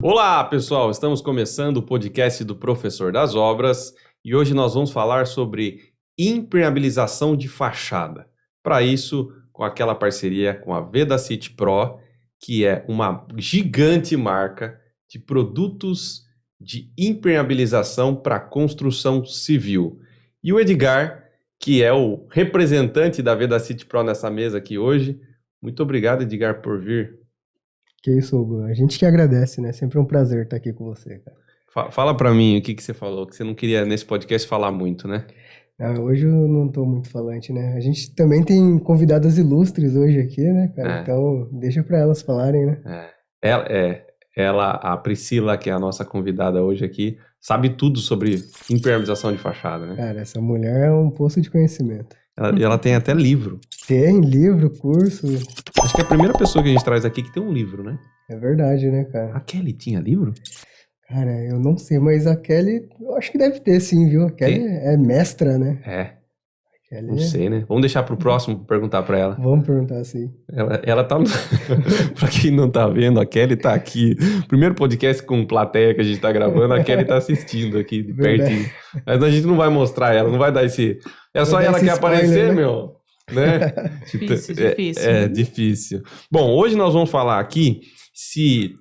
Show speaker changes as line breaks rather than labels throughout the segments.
Olá, pessoal! Estamos começando o podcast do Professor das Obras e hoje nós vamos falar sobre impermeabilização de fachada. Para isso, com aquela parceria com a Vedacity Pro, que é uma gigante marca de produtos de impermeabilização para construção civil. E o Edgar, que é o representante da Vedacity Pro nessa mesa aqui hoje. Muito obrigado, Edgar, por vir.
Que isso, Hugo. A gente que agradece, né? Sempre um prazer estar aqui com você, cara.
Fala pra mim o que você falou, que você não queria nesse podcast falar muito, né?
Hoje eu não tô muito falante, né? A gente também tem convidadas ilustres hoje aqui, né, cara? Então, deixa pra elas falarem, né?
Ela, a Priscila, que é a nossa convidada hoje aqui, sabe tudo sobre impermeabilização de fachada, né?
Cara, essa mulher é um poço de conhecimento.
Ela tem até livro.
Tem livro, curso.
Acho que é a primeira pessoa que a gente traz aqui que tem um livro, né?
É verdade, né, cara?
A Kelly tinha livro?
Cara, eu não sei, mas a Kelly, eu acho que deve ter sim, viu? A Kelly é mestra, né? Kelly
não sei, né? Vamos deixar pro próximo perguntar pra ela.
Vamos perguntar sim.
Ela tá... Pra quem não tá vendo, a Kelly tá aqui. Primeiro podcast com plateia que a gente tá gravando, a Kelly tá assistindo aqui de pertinho. Mas a gente não vai mostrar ela, não vai dar esse... É só ela que aparecer, né? Meu? Né?
Difícil.
É difícil. Bom, hoje nós vamos falar aqui se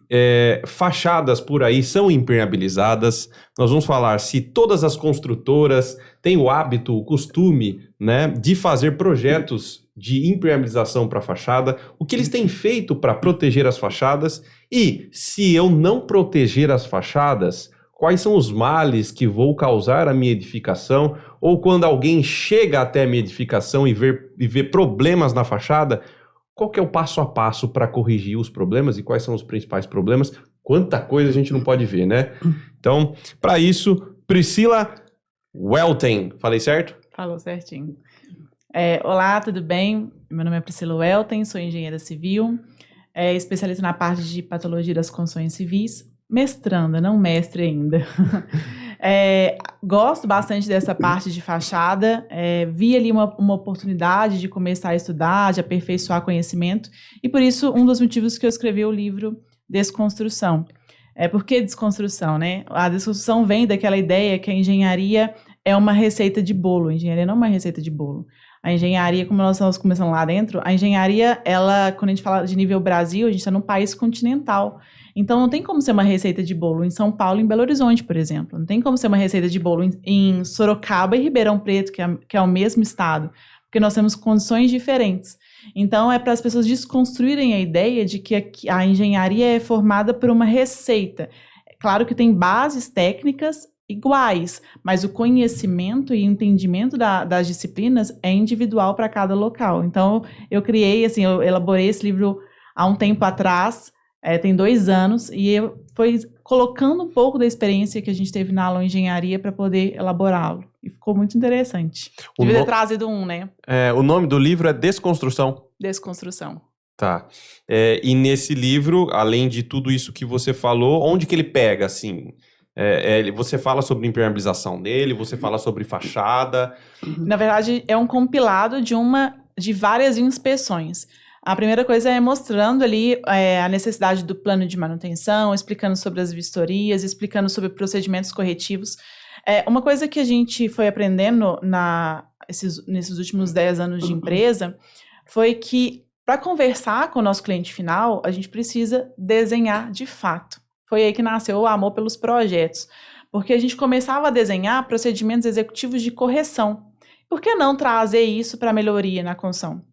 fachadas por aí são impermeabilizadas. Nós vamos falar se todas as construtoras têm o hábito, o costume, né, de fazer projetos de impermeabilização para fachada, o que eles têm feito para proteger as fachadas e se eu não proteger as fachadas, quais são os males que vou causar à minha edificação, ou quando alguém chega até a minha edificação e vê problemas na fachada, qual que é o passo a passo para corrigir os problemas e quais são os principais problemas? Quanta coisa a gente não pode ver, né? Então, para isso, Priscila Welten, falei certo?
Falou certinho. Olá, tudo bem? Meu nome é Priscila Welten, sou engenheira civil, especialista na parte de patologia das construções civis, mestranda, não mestre ainda. Gosto bastante dessa parte de fachada, vi ali uma oportunidade de começar a estudar, de aperfeiçoar conhecimento, e por isso um dos motivos que eu escrevi o livro Desconstrução. Por que desconstrução, né? A desconstrução vem daquela ideia que a engenharia é uma receita de bolo. A engenharia não é uma receita de bolo. A engenharia, como nós estamos começando lá dentro, a engenharia, quando a gente fala de nível Brasil, a gente está num país continental. Então, não tem como ser uma receita de bolo em São Paulo e em Belo Horizonte, por exemplo. Não tem como ser uma receita de bolo em Sorocaba e Ribeirão Preto, que é o mesmo estado, porque nós temos condições diferentes. Então, é para as pessoas desconstruírem a ideia de que a engenharia é formada por uma receita. Claro que tem bases técnicas iguais, mas o conhecimento e entendimento das disciplinas é individual para cada local. Então, eu elaborei esse livro há um tempo atrás, tem 2 anos, e eu fui colocando um pouco da experiência que a gente teve na aula de engenharia para poder elaborá-lo. E ficou muito interessante. Devia ter trazido né?
O nome do livro é Desconstrução.
Desconstrução.
Tá. E nesse livro, além de tudo isso que você falou, onde que ele pega, assim? Você fala sobre impermeabilização nele, você fala sobre fachada.
Na verdade, é um compilado de várias inspeções. A primeira coisa é mostrando ali a necessidade do plano de manutenção, explicando sobre as vistorias, explicando sobre procedimentos corretivos. Uma coisa que a gente foi aprendendo nesses últimos 10 anos de empresa foi que, para conversar com o nosso cliente final, a gente precisa desenhar de fato. Foi aí que nasceu o amor pelos projetos, porque a gente começava a desenhar procedimentos executivos de correção. Por que não trazer isso para melhoria na construção?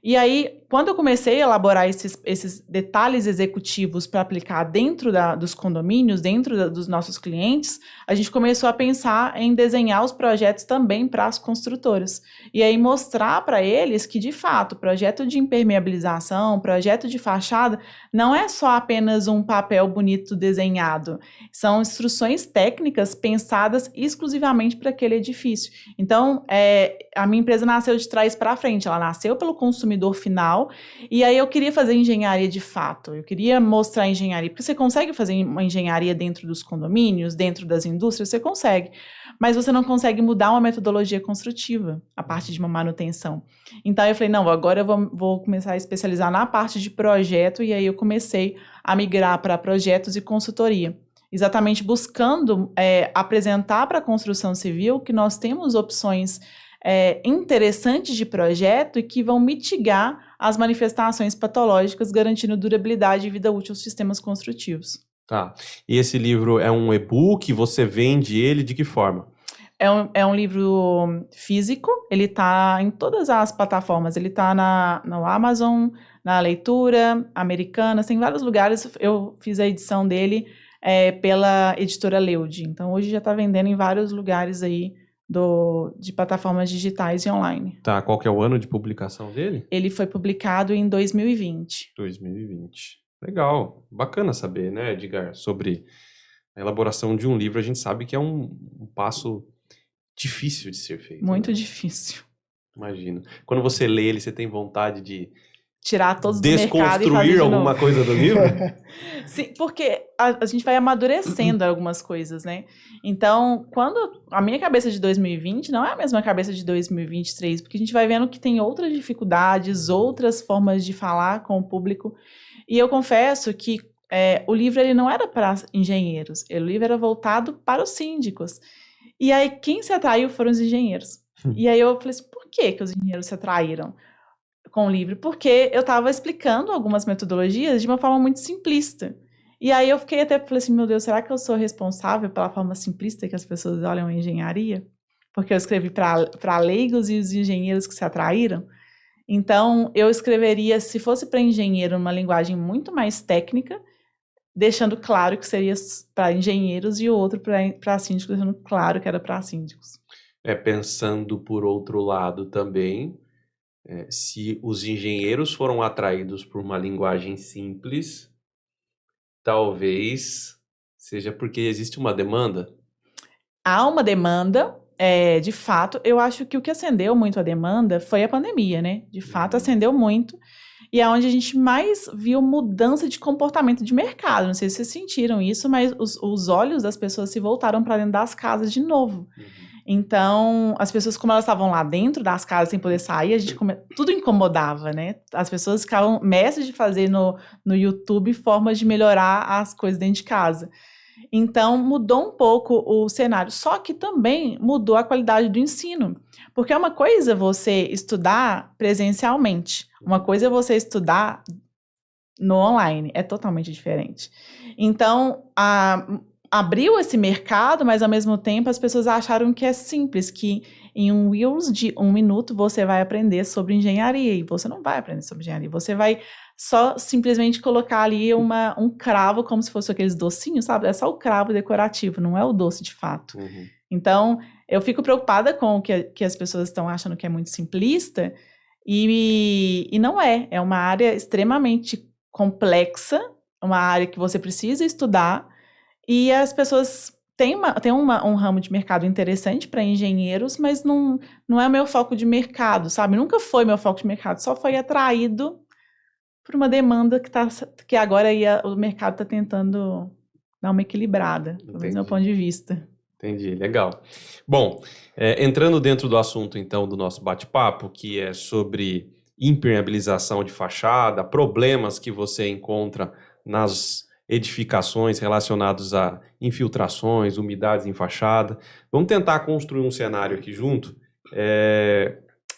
E aí, quando eu comecei a elaborar esses detalhes executivos para aplicar dentro dos condomínios, dentro dos nossos clientes, a gente começou a pensar em desenhar os projetos também para as construtoras. E aí mostrar para eles que, de fato, projeto de impermeabilização, projeto de fachada, não é só apenas um papel bonito desenhado. São instruções técnicas pensadas exclusivamente para aquele edifício. Então, a minha empresa nasceu de trás para frente. Ela nasceu pelo consumidor final, e aí eu queria fazer engenharia de fato, eu queria mostrar engenharia, porque você consegue fazer uma engenharia dentro dos condomínios, dentro das indústrias, você consegue, mas você não consegue mudar uma metodologia construtiva a parte de uma manutenção. Então eu falei, não, agora eu vou começar a especializar na parte de projeto, e aí eu comecei a migrar para projetos e consultoria. Exatamente buscando apresentar para a construção civil que nós temos opções interessantes de projeto e que vão mitigar as manifestações patológicas, garantindo durabilidade e vida útil aos sistemas construtivos.
Tá. E esse livro é um e-book? Você vende ele de que forma?
É um livro físico, ele está em todas as plataformas, ele está no Amazon, na Leitura, Americanas, tem vários lugares. Eu fiz a edição dele pela editora Leude, então hoje já está vendendo em vários lugares aí de plataformas digitais e online.
Tá, qual que é o ano de publicação dele?
Ele foi publicado em 2020.
2020. Legal, bacana saber, né, Edgar, sobre a elaboração de um livro. A gente sabe que é um passo difícil de ser feito.
Muito
né?
difícil.
Imagino. Quando você lê ele, você tem vontade de
tirar todos do mercado e fazer
desconstruir alguma coisa do livro?
Sim, porque a gente vai amadurecendo algumas coisas, né? Então, quando a minha cabeça de 2020 não é a mesma cabeça de 2023, porque a gente vai vendo que tem outras dificuldades, outras formas de falar com o público. E eu confesso que o livro ele não era para engenheiros, o livro era voltado para os síndicos. E aí, quem se atraiu foram os engenheiros. E aí eu falei assim, por que os engenheiros se atraíram com o livro? Porque eu estava explicando algumas metodologias de uma forma muito simplista. E aí eu falei assim, meu Deus, será que eu sou responsável pela forma simplista que as pessoas olham a engenharia? Porque eu escrevi para leigos e os engenheiros que se atraíram. Então, eu escreveria, se fosse para engenheiro, uma linguagem muito mais técnica, deixando claro que seria para engenheiros, e o outro para síndicos, deixando claro que era para síndicos.
Pensando por outro lado também, se os engenheiros foram atraídos por uma linguagem simples, talvez seja porque existe uma demanda.
Há uma demanda, de fato. Eu acho que o que acendeu muito a demanda foi a pandemia, né? De fato, acendeu muito. E é onde a gente mais viu mudança de comportamento de mercado. Não sei se vocês sentiram isso, mas os olhos das pessoas se voltaram para dentro das casas de novo. Então, as pessoas, como elas estavam lá dentro das casas sem poder sair, tudo incomodava, né? As pessoas ficavam mestres de fazer no YouTube formas de melhorar as coisas dentro de casa. Então, mudou um pouco o cenário. Só que também mudou a qualidade do ensino. Porque é uma coisa você estudar presencialmente, uma coisa é você estudar no online. É totalmente diferente. Então, abriu esse mercado, mas ao mesmo tempo as pessoas acharam que é simples, que em um Reels de 1 minuto você vai aprender sobre engenharia, e você não vai aprender sobre engenharia, você vai só simplesmente colocar ali um cravo, como se fosse aqueles docinhos, sabe? É só o cravo decorativo, não é o doce de fato. Então, eu fico preocupada com o que as pessoas estão achando que é muito simplista, e não é uma área extremamente complexa, uma área que você precisa estudar. E as pessoas têm um ramo de mercado interessante para engenheiros, mas não é o meu foco de mercado, sabe? Nunca foi meu foco de mercado, só foi atraído por uma demanda que agora o mercado está tentando dar uma equilibrada, pelo menos do meu ponto de vista.
Entendi, legal. Bom, entrando dentro do assunto, então, do nosso bate-papo, que é sobre impermeabilização de fachada, problemas que você encontra nas edificações relacionados a infiltrações, umidades em fachada. Vamos tentar construir um cenário aqui junto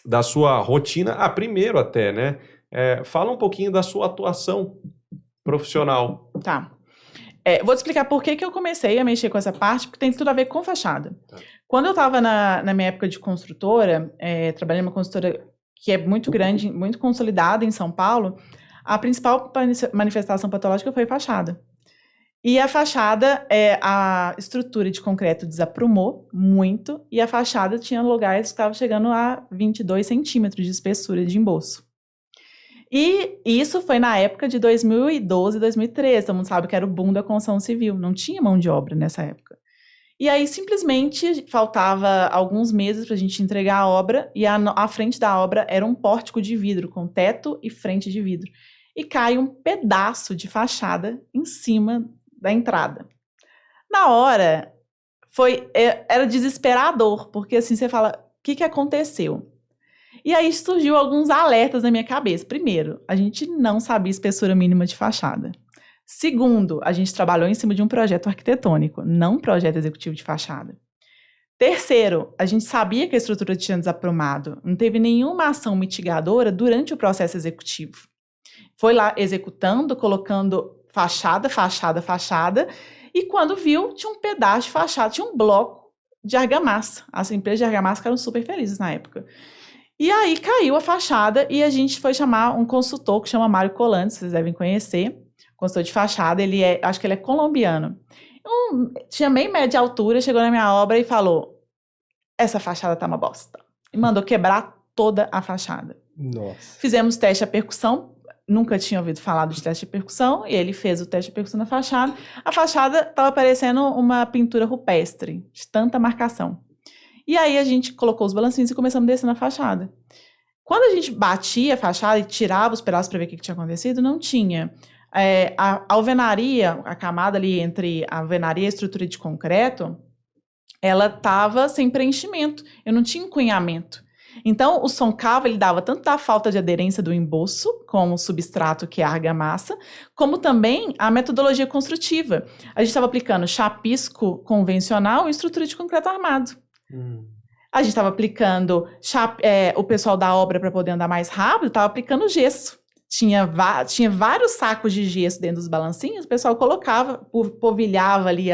da sua rotina. Primeiro até, né? Fala um pouquinho da sua atuação profissional.
Tá. Vou te explicar por que eu comecei a mexer com essa parte, porque tem tudo a ver com fachada. Tá. Quando eu estava na minha época de construtora, trabalhando numa construtora que é muito grande, muito consolidada em São Paulo, a principal manifestação patológica foi fachada. E a fachada, a estrutura de concreto desaprumou muito, e a fachada tinha lugares que estavam chegando a 22 centímetros de espessura de emboço. E isso foi na época de 2012, 2013, todo mundo sabe que era o boom da construção civil, não tinha mão de obra nessa época. E aí, simplesmente, faltava alguns meses para a gente entregar a obra, e a frente da obra era um pórtico de vidro, com teto e frente de vidro. E cai um pedaço de fachada em cima da entrada. Na hora, era desesperador, porque assim, você fala, o que aconteceu? E aí surgiu alguns alertas na minha cabeça. Primeiro, a gente não sabia espessura mínima de fachada. Segundo, a gente trabalhou em cima de um projeto arquitetônico, não um projeto executivo de fachada. Terceiro, a gente sabia que a estrutura tinha desaprumado. Não teve nenhuma ação mitigadora durante o processo executivo. Foi lá executando, colocando fachada, e quando viu, tinha um pedaço de fachada, tinha um bloco de argamassa. As empresas de argamassa ficaram super felizes na época. E aí caiu a fachada e a gente foi chamar um consultor que chama Mário Colantes, vocês devem conhecer, consultor de fachada, acho que ele é colombiano. Tinha meio metro de altura, chegou na minha obra e falou, essa fachada tá uma bosta. E mandou quebrar toda a fachada.
Nossa.
Fizemos teste de percussão, nunca tinha ouvido falar de teste de percussão, e ele fez o teste de percussão na fachada. A fachada estava parecendo uma pintura rupestre, de tanta marcação. E aí a gente colocou os balancinhos e começamos a descer na fachada. Quando a gente batia a fachada e tirava os pedaços para ver o que tinha acontecido, não tinha. A alvenaria, a camada ali entre a alvenaria e a estrutura de concreto, ela estava sem preenchimento, eu não tinha encunhamento. Então, o Soncava, ele dava tanto da falta de aderência do emboço, como o substrato, que é a argamassa, como também a metodologia construtiva. A gente estava aplicando chapisco convencional e estrutura de concreto armado. A gente estava aplicando, o pessoal da obra, para poder andar mais rápido, estava aplicando gesso. Tinha vários sacos de gesso dentro dos balancinhos, o pessoal colocava, polvilhava ali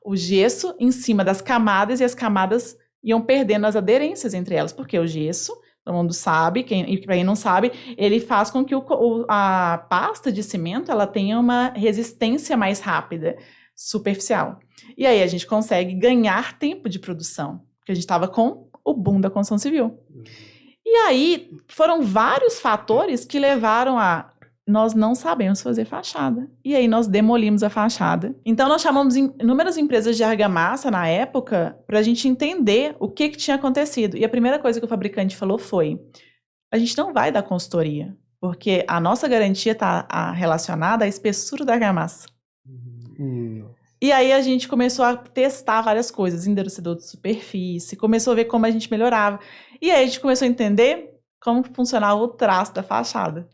o gesso em cima das camadas, e as camadas iam perdendo as aderências entre elas, porque o gesso, todo mundo sabe, e para quem não sabe, ele faz com que a pasta de cimento ela tenha uma resistência mais rápida, superficial. E aí a gente consegue ganhar tempo de produção, porque a gente estava com o boom da construção civil. E aí foram vários fatores que levaram nós não sabemos fazer fachada. E aí nós demolimos a fachada. Então nós chamamos inúmeras empresas de argamassa na época para a gente entender o que tinha acontecido. E a primeira coisa que o fabricante falou foi, a gente não vai dar consultoria, porque a nossa garantia está relacionada à espessura da argamassa. E aí a gente começou a testar várias coisas, endurecedor de superfície, começou a ver como a gente melhorava. E aí a gente começou a entender como funcionava o traço da fachada.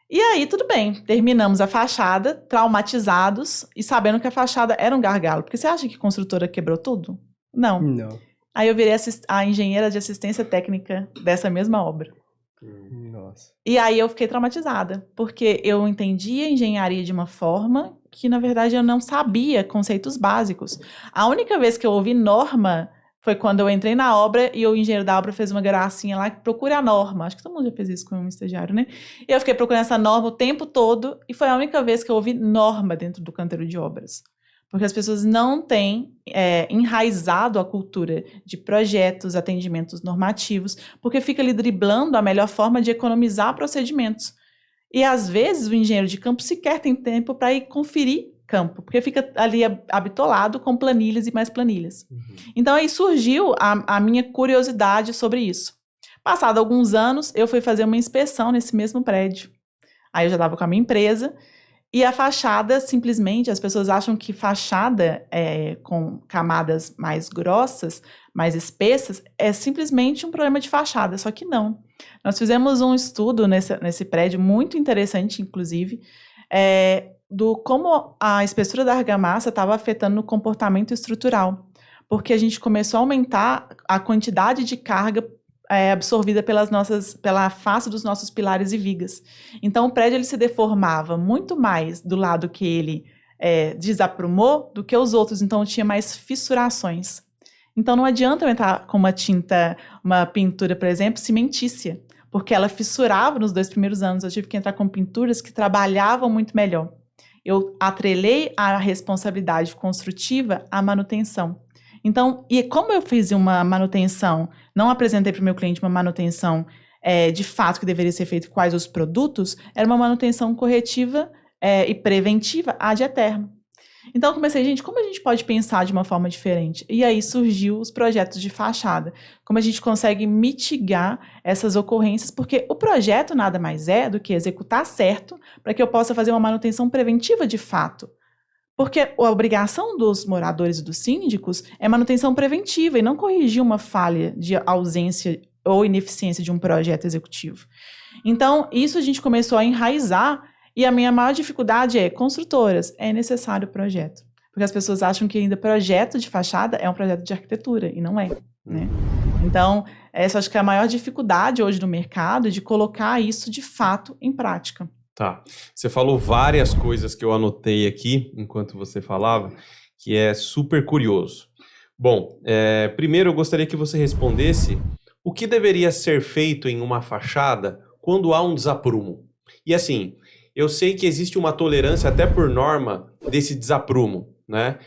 E aí, tudo bem, terminamos a fachada, traumatizados e sabendo que a fachada era um gargalo. Porque você acha que a construtora quebrou tudo? Não. Aí eu virei a engenheira de assistência técnica dessa mesma obra.
Nossa.
E aí eu fiquei traumatizada, porque eu entendia engenharia de uma forma que, na verdade, eu não sabia conceitos básicos. A única vez que eu ouvi norma foi quando eu entrei na obra e o engenheiro da obra fez uma gracinha lá que procure a norma. Acho que todo mundo já fez isso com um estagiário, né? E eu fiquei procurando essa norma o tempo todo e foi a única vez que eu ouvi norma dentro do canteiro de obras. Porque as pessoas não têm enraizado a cultura de projetos, atendimentos normativos, porque fica ali driblando a melhor forma de economizar procedimentos. E às vezes o engenheiro de campo sequer tem tempo para ir conferir campo, porque fica ali habitolado com planilhas e mais planilhas. Então aí surgiu a minha curiosidade sobre isso. Passado alguns anos, eu fui fazer uma inspeção nesse mesmo prédio. Aí eu já estava com a minha empresa, e a fachada, simplesmente, as pessoas acham que fachada com camadas mais grossas, mais espessas, é simplesmente um problema de fachada, só que não. Nós fizemos um estudo nesse prédio, muito interessante, inclusive, do como a espessura da argamassa estava afetando o comportamento estrutural, porque a gente começou a aumentar a quantidade de carga absorvida pela face dos nossos pilares e vigas. Então, o prédio ele se deformava muito mais do lado que ele desaprumou do que os outros, então tinha mais fissurações. Então, não adianta eu entrar com uma pintura, por exemplo, cimentícia, porque ela fissurava nos 2 primeiros anos. Eu tive que entrar com pinturas que trabalhavam muito melhor. Eu atrelei a responsabilidade construtiva à manutenção. Então, e como eu fiz uma manutenção, não apresentei para o meu cliente uma manutenção de fato que deveria ser feita, quais os produtos, era uma manutenção corretiva e preventiva ad aeterno. Então, eu comecei, gente, como a gente pode pensar de uma forma diferente? E aí surgiu os projetos de fachada. Como a gente consegue mitigar essas ocorrências, porque o projeto nada mais é do que executar certo para que eu possa fazer uma manutenção preventiva de fato. Porque a obrigação dos moradores e dos síndicos é manutenção preventiva e não corrigir uma falha de ausência ou ineficiência de um projeto executivo. Então, isso a gente começou a enraizar e a minha maior dificuldade é, construtoras, é necessário projeto. Porque as pessoas acham que ainda projeto de fachada é um projeto de arquitetura e não é, né? Então, essa acho que é a maior dificuldade hoje no mercado de colocar isso de fato em prática.
Tá. Você falou várias coisas que eu anotei aqui enquanto você falava, que é super curioso. Bom, primeiro eu gostaria que você respondesse o que deveria ser feito em uma fachada quando há um desaprumo. E assim, eu sei que existe uma tolerância até por norma desse desaprumo, né?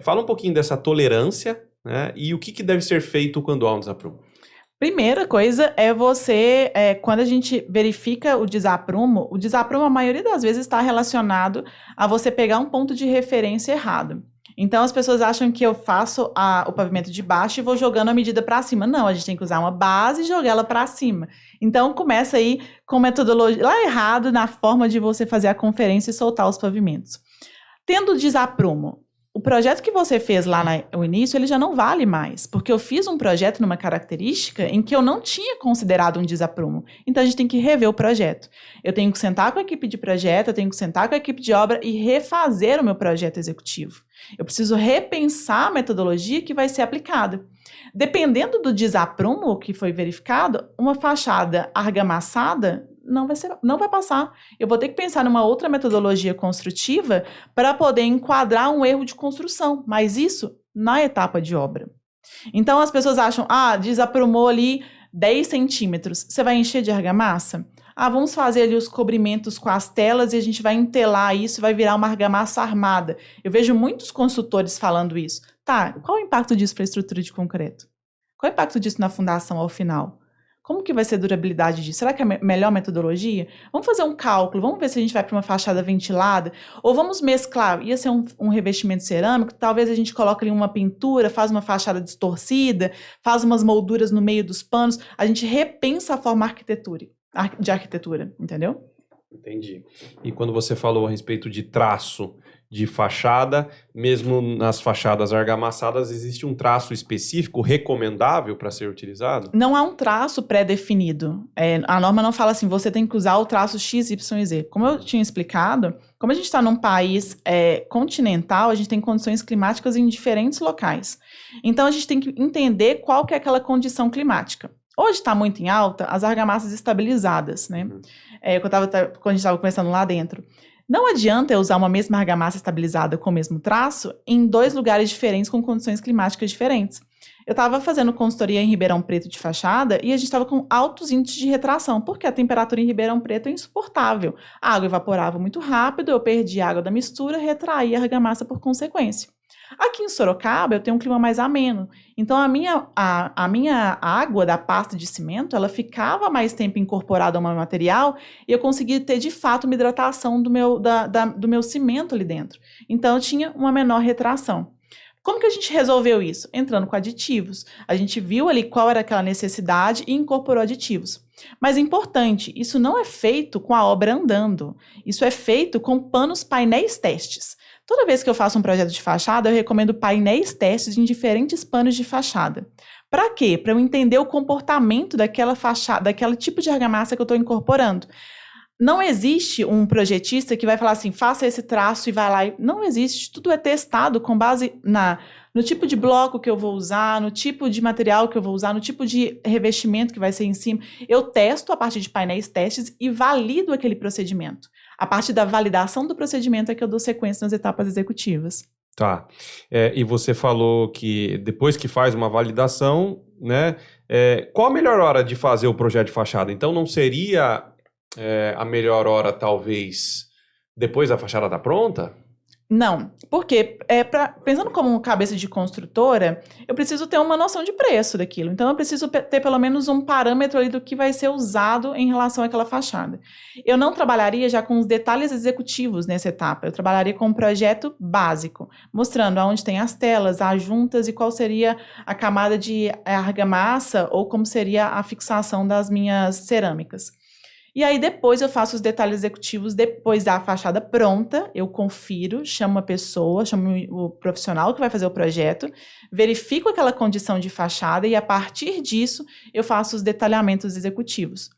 Fala um pouquinho dessa tolerância, né? E o que deve ser feito quando há um desaprumo.
Primeira coisa é você, quando a gente verifica o desaprumo, a maioria das vezes está relacionado a você pegar um ponto de referência errado. Então, as pessoas acham que eu faço o pavimento de baixo e vou jogando a medida para cima. Não, a gente tem que usar uma base e jogar ela para cima. Então, começa aí com metodologia lá errado na forma de você fazer a conferência e soltar os pavimentos. Tendo desaprumo, o projeto que você fez lá no início, ele já não vale mais, porque eu fiz um projeto numa característica em que eu não tinha considerado um desaprumo. Então, a gente tem que rever o projeto. Eu tenho que sentar com a equipe de projeto, eu tenho que sentar com a equipe de obra e refazer o meu projeto executivo. Eu preciso repensar a metodologia que vai ser aplicada. Dependendo do desaprumo que foi verificado, uma fachada argamassada não vai passar. Eu vou ter que pensar numa outra metodologia construtiva para poder enquadrar um erro de construção, mas isso na etapa de obra. Então, as pessoas acham, desaprumou ali 10 centímetros, você vai encher de argamassa? Vamos fazer ali os cobrimentos com as telas e a gente vai entelar isso e vai virar uma argamassa armada. Eu vejo muitos consultores falando isso. Tá, qual o impacto disso para a estrutura de concreto? Qual o impacto disso na fundação ao final? Como que vai ser a durabilidade disso? Será que é a melhor metodologia? Vamos fazer um cálculo, vamos ver se a gente vai para uma fachada ventilada, ou vamos mesclar, ia ser um revestimento cerâmico, talvez a gente coloque ali uma pintura, faz uma fachada distorcida, faz umas molduras no meio dos panos, a gente repensa a forma de arquitetura, entendeu?
Entendi. E quando você falou a respeito de traço de fachada, mesmo nas fachadas argamassadas, existe um traço específico recomendável para ser utilizado?
Não há um traço pré-definido. A norma não fala assim, você tem que usar o traço X, Y e Z. Como eu tinha explicado, como a gente está num país continental, a gente tem condições climáticas em diferentes locais. Então, a gente tem que entender qual que é aquela condição climática. Hoje está muito em alta as argamassas estabilizadas, né? Quando a gente estava conversando lá dentro. Não adianta eu usar uma mesma argamassa estabilizada com o mesmo traço em 2 lugares diferentes com condições climáticas diferentes. Eu estava fazendo consultoria em Ribeirão Preto de fachada e a gente estava com altos índices de retração, porque a temperatura em Ribeirão Preto é insuportável. A água evaporava muito rápido, eu perdi a água da mistura, retraí a argamassa por consequência. Aqui em Sorocaba, eu tenho um clima mais ameno. Então, a minha água da pasta de cimento, ela ficava mais tempo incorporada ao meu material e eu conseguia ter, de fato, uma hidratação do meu cimento ali dentro. Então, eu tinha uma menor retração. Como que a gente resolveu isso? Entrando com aditivos. A gente viu ali qual era aquela necessidade e incorporou aditivos. Mas importante, isso não é feito com a obra andando. Isso é feito com painéis testes. Toda vez que eu faço um projeto de fachada, eu recomendo painéis testes em diferentes panos de fachada. Para quê? Para eu entender o comportamento daquela fachada, daquele tipo de argamassa que eu estou incorporando. Não existe um projetista que vai falar assim, faça esse traço e vai lá. Não existe, tudo é testado com base no tipo de bloco que eu vou usar, no tipo de material que eu vou usar, no tipo de revestimento que vai ser em cima. Eu testo a partir de painéis testes e valido aquele procedimento. A partir da validação do procedimento é que eu dou sequência nas etapas executivas.
Tá. E você falou que depois que faz uma validação, né? Qual a melhor hora de fazer o projeto de fachada? Então não seria a melhor hora, talvez, depois da fachada estar pronta?
Não, porque pensando como cabeça de construtora, eu preciso ter uma noção de preço daquilo. Então, eu preciso ter pelo menos um parâmetro ali do que vai ser usado em relação àquela fachada. Eu não trabalharia já com os detalhes executivos nessa etapa. Eu trabalharia com um projeto básico, mostrando aonde tem as telas, as juntas e qual seria a camada de argamassa ou como seria a fixação das minhas cerâmicas. E aí depois eu faço os detalhes executivos, depois da fachada pronta, eu confiro, chamo uma pessoa, chamo o profissional que vai fazer o projeto, verifico aquela condição de fachada e a partir disso eu faço os detalhamentos executivos.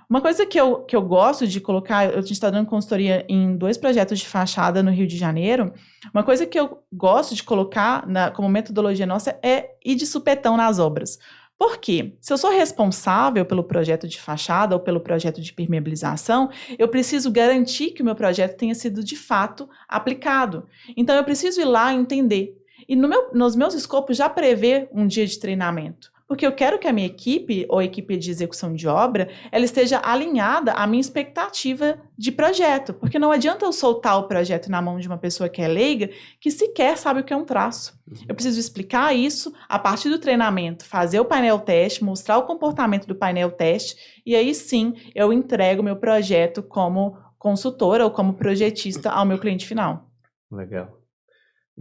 Uma coisa que eu gosto de colocar, a gente está dando consultoria em 2 projetos de fachada no Rio de Janeiro, uma coisa que eu gosto de colocar como metodologia nossa é ir de supetão nas obras. Por quê? Se eu sou responsável pelo projeto de fachada ou pelo projeto de permeabilização, eu preciso garantir que o meu projeto tenha sido de fato aplicado. Então eu preciso ir lá entender. E nos meus escopos já prevê um dia de treinamento. Porque eu quero que a minha equipe, ou equipe de execução de obra, ela esteja alinhada à minha expectativa de projeto. Porque não adianta eu soltar o projeto na mão de uma pessoa que é leiga, que sequer sabe o que é um traço. Eu preciso explicar isso a partir do treinamento, fazer o painel teste, mostrar o comportamento do painel teste, e aí sim eu entrego meu projeto como consultora ou como projetista ao meu cliente final.
Legal.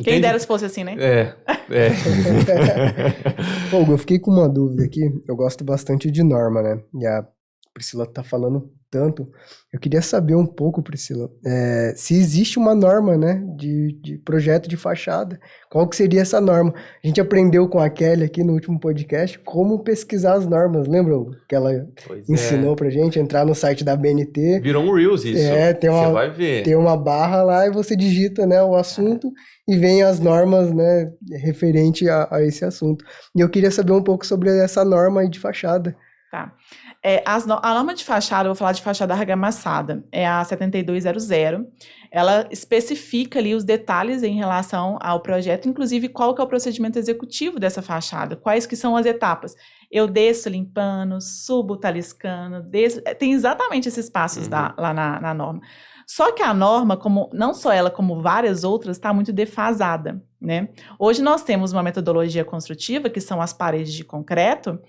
Quem dera se fosse assim, né?
Hugo, eu fiquei com uma dúvida aqui. Eu gosto bastante de norma, né? E a Priscila tá falando tanto. Eu queria saber um pouco, Priscila, se existe uma norma, né, de projeto de fachada. Qual que seria essa norma? A gente aprendeu com a Kelly aqui no último podcast como pesquisar as normas. Lembra que ela ensinou pra gente? Entrar no site da BNT.
Virou um Reels isso. Você vai ver.
Tem uma barra lá e você digita, né, o assunto e vem as normas, né, referente a esse assunto. E eu queria saber um pouco sobre essa norma aí de fachada.
Tá. A norma de fachada, eu vou falar de fachada argamassada, é a 7200. Ela especifica ali os detalhes em relação ao projeto, inclusive qual que é o procedimento executivo dessa fachada, quais que são as etapas. Eu desço limpando, subo taliscando, desço, tem exatamente esses passos lá na norma. Só que a norma, não só ela, como várias outras, está muito defasada, né? Hoje nós temos uma metodologia construtiva, que são as paredes de concreto,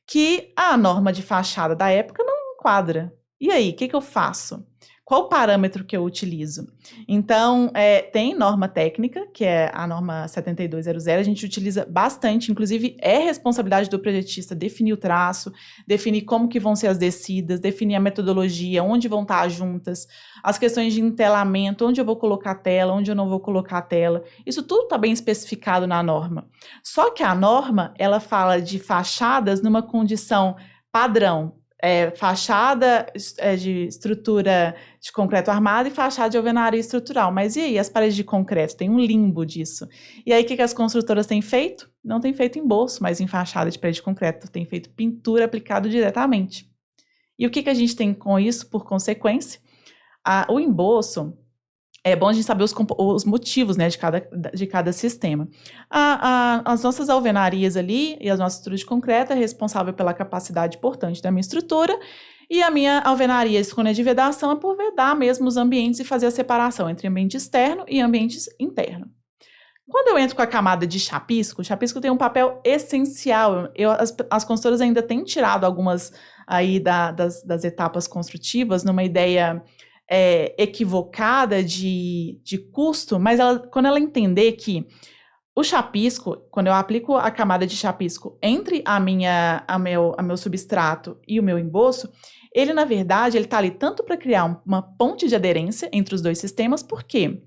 que a norma de fachada da época não enquadra. E aí, o que eu faço? Qual o parâmetro que eu utilizo? Então, tem norma técnica, que é a norma 7200, a gente utiliza bastante, inclusive é responsabilidade do projetista definir o traço, definir como que vão ser as descidas, definir a metodologia, onde vão estar as juntas, as questões de entelamento, onde eu vou colocar a tela, onde eu não vou colocar a tela. Isso tudo está bem especificado na norma. Só que a norma, ela fala de fachadas numa condição padrão, fachada de estrutura de concreto armado e fachada de alvenaria estrutural. Mas e aí, as paredes de concreto? Tem um limbo disso. E aí, o que as construtoras têm feito? Não tem feito embolso, mas em fachada de parede de concreto. Tem feito pintura aplicada diretamente. E o que a gente tem com isso, por consequência? O embolso, é bom a gente saber os motivos, né, de cada sistema. As nossas alvenarias ali e as nossas estruturas de concreto é responsável pela capacidade portante da minha estrutura, e a minha alvenaria escondida de vedação é por vedar mesmo os ambientes e fazer a separação entre ambiente externo e ambiente interno. Quando eu entro com a camada de chapisco, o chapisco tem um papel essencial. As consultoras ainda têm tirado algumas aí das etapas construtivas numa ideia equivocada de custo, mas quando ela entender que o chapisco, quando eu aplico a camada de chapisco entre a meu substrato e o meu emboço, ele, na verdade, ele está ali tanto para criar uma ponte de aderência entre os dois sistemas, porque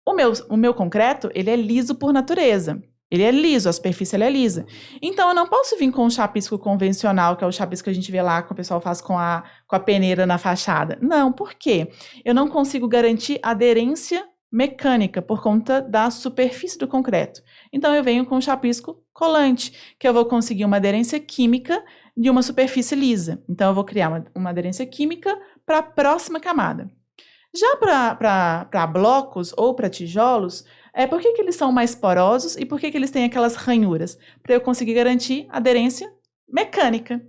o meu concreto, ele é liso por natureza. Ele é liso, a superfície ela é lisa. Então, eu não posso vir com um chapisco convencional, que é o chapisco que a gente vê lá, que o pessoal faz com a peneira na fachada. Não, por quê? Eu não consigo garantir aderência mecânica por conta da superfície do concreto. Então, eu venho com um chapisco colante, que eu vou conseguir uma aderência química de uma superfície lisa. Então, eu vou criar uma aderência química para a próxima camada. Já para blocos ou para tijolos, por que eles são mais porosos e por que eles têm aquelas ranhuras? Para eu conseguir garantir aderência mecânica.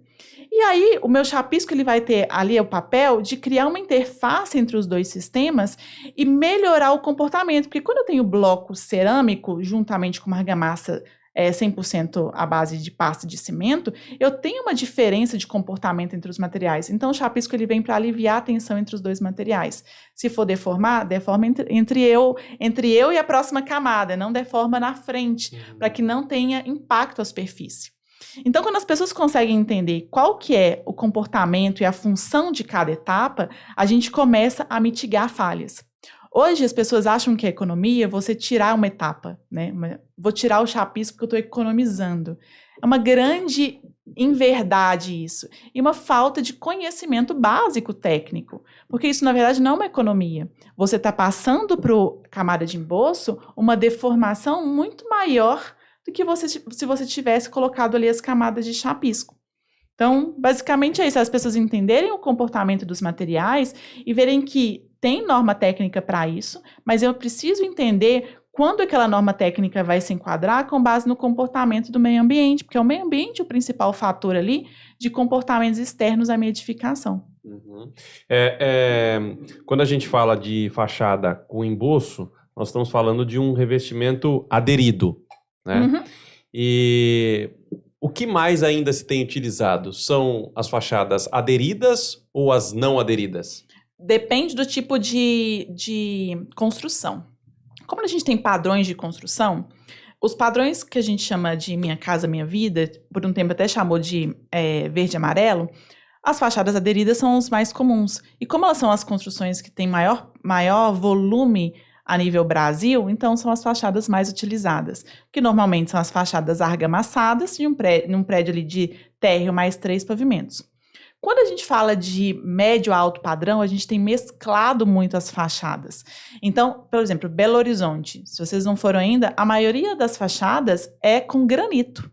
E aí, o meu chapisco ele vai ter ali o papel de criar uma interface entre os dois sistemas e melhorar o comportamento. Porque quando eu tenho bloco cerâmico, juntamente com uma argamassa 100% à base de pasta de cimento, eu tenho uma diferença de comportamento entre os materiais. Então, o chapisco ele vem para aliviar a tensão entre os dois materiais. Se for deformar, deforma entre eu e a próxima camada, não deforma na frente, para que não tenha impacto à superfície. Então, quando as pessoas conseguem entender qual que é o comportamento e a função de cada etapa, a gente começa a mitigar falhas. Hoje, as pessoas acham que é economia você tirar uma etapa, né? Vou tirar o chapisco porque eu estou economizando. É uma grande inverdade isso. E uma falta de conhecimento básico técnico. Porque isso, na verdade, não é uma economia. Você está passando para a camada de embolso uma deformação muito maior do que se você tivesse colocado ali as camadas de chapisco. Então, basicamente é isso. As pessoas entenderem o comportamento dos materiais e verem que tem norma técnica para isso, mas eu preciso entender quando aquela norma técnica vai se enquadrar com base no comportamento do meio ambiente, porque é o meio ambiente o principal fator ali de comportamentos externos à minha edificação.
Uhum. Quando a gente fala de fachada com emboço, nós estamos falando de um revestimento aderido, né?
Uhum.
E o que mais ainda se tem utilizado? São as fachadas aderidas ou as não aderidas?
Depende do tipo de construção. Como a gente tem padrões de construção, os padrões que a gente chama de Minha Casa Minha Vida, por um tempo até chamou de verde e amarelo, as fachadas aderidas são os mais comuns. E como elas são as construções que têm maior volume a nível Brasil, então são as fachadas mais utilizadas, que normalmente são as fachadas argamassadas de um prédio ali de térreo mais 3 pavimentos. Quando a gente fala de médio a alto padrão, a gente tem mesclado muito as fachadas. Então, por exemplo, Belo Horizonte, se vocês não foram ainda, a maioria das fachadas é com granito.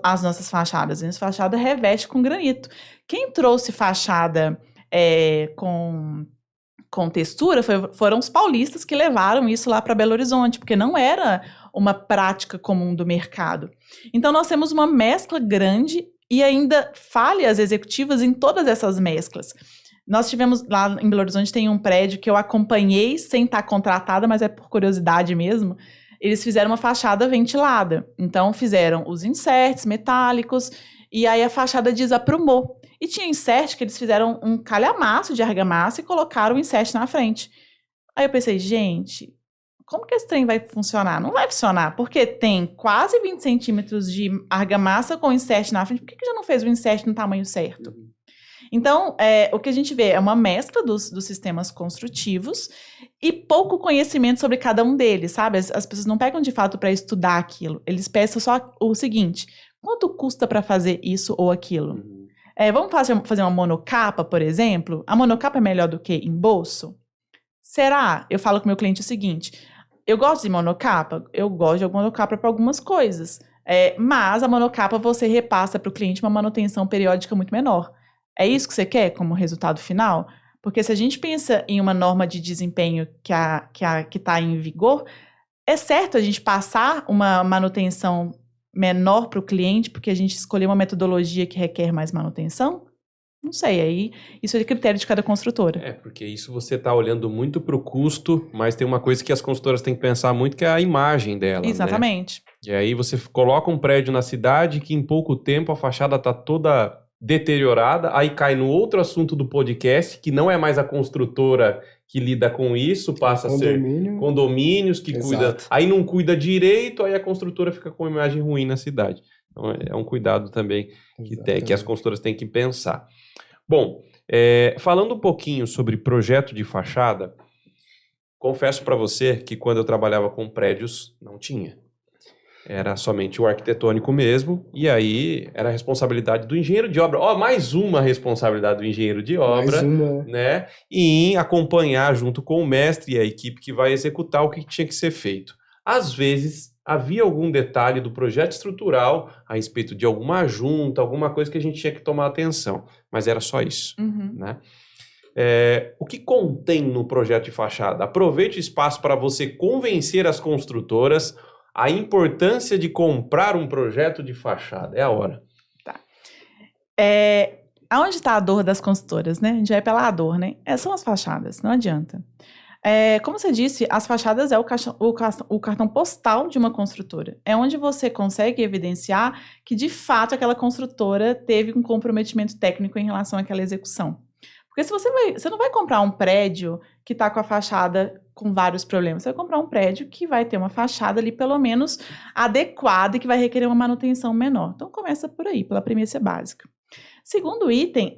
As nossas fachadas, a nossa fachada reveste com granito. Quem trouxe fachada com textura foram os paulistas que levaram isso lá para Belo Horizonte, porque não era uma prática comum do mercado. Então, nós temos uma mescla grande e ainda falhas executivas em todas essas mesclas. Nós tivemos, lá em Belo Horizonte, tem um prédio que eu acompanhei sem estar contratada, mas é por curiosidade mesmo. Eles fizeram uma fachada ventilada. Então, fizeram os inserts metálicos e aí a fachada desaprumou. E tinha insert que eles fizeram um calhamaço de argamassa e colocaram o insert na frente. Aí eu pensei, gente, como que esse trem vai funcionar? Não vai funcionar, porque tem quase 20 centímetros de argamassa com insert na frente. Por que já não fez o insert no tamanho certo? Então, o que a gente vê é uma mescla dos sistemas construtivos e pouco conhecimento sobre cada um deles, sabe? As pessoas não pegam de fato para estudar aquilo. Eles pensam só o seguinte, quanto custa para fazer isso ou aquilo? Vamos fazer uma monocapa, por exemplo? A monocapa é melhor do que embolso? Será? Eu falo com o meu cliente o seguinte, eu gosto de monocapa? Eu gosto de monocapa para algumas coisas, mas a monocapa você repassa para o cliente uma manutenção periódica muito menor. É isso que você quer como resultado final? Porque se a gente pensa em uma norma de desempenho que está em vigor, é certo a gente passar uma manutenção menor para o cliente porque a gente escolheu uma metodologia que requer mais manutenção? Não sei, aí isso é critério de cada construtora.
Porque isso você está olhando muito para o custo, mas tem uma coisa que as construtoras têm que pensar muito, que é a imagem dela.
Exatamente.
Né? E aí você coloca um prédio na cidade que em pouco tempo a fachada está toda deteriorada, aí cai no outro assunto do podcast, que não é mais a construtora que lida com isso, passa a ser condomínios que cuida, aí não cuida direito, aí a construtora fica com uma imagem ruim na cidade. Então é um cuidado também que as construtoras têm que pensar. Bom, falando um pouquinho sobre projeto de fachada, confesso para você que quando eu trabalhava com prédios, não tinha. Era somente o arquitetônico mesmo, e aí era a responsabilidade do engenheiro de obra. Mais uma responsabilidade do engenheiro de obra, né? E em acompanhar junto com o mestre e a equipe que vai executar o que tinha que ser feito. Às vezes, havia algum detalhe do projeto estrutural a respeito de alguma junta, alguma coisa que a gente tinha que tomar atenção, mas era só isso, né? O que contém no projeto de fachada? Aproveite o espaço para você convencer as construtoras a importância de comprar um projeto de fachada. É a hora.
Tá. Aonde está a dor das consultoras, né? A gente vai pela dor, né? São as fachadas, não adianta. Como você disse, as fachadas é o cartão postal de uma construtora. É onde você consegue evidenciar que, de fato, aquela construtora teve um comprometimento técnico em relação àquela execução. Porque se você não vai comprar um prédio que está com a fachada com vários problemas. Você vai comprar um prédio que vai ter uma fachada ali pelo menos adequada e que vai requerer uma manutenção menor. Então começa por aí, pela premissa básica. Segundo item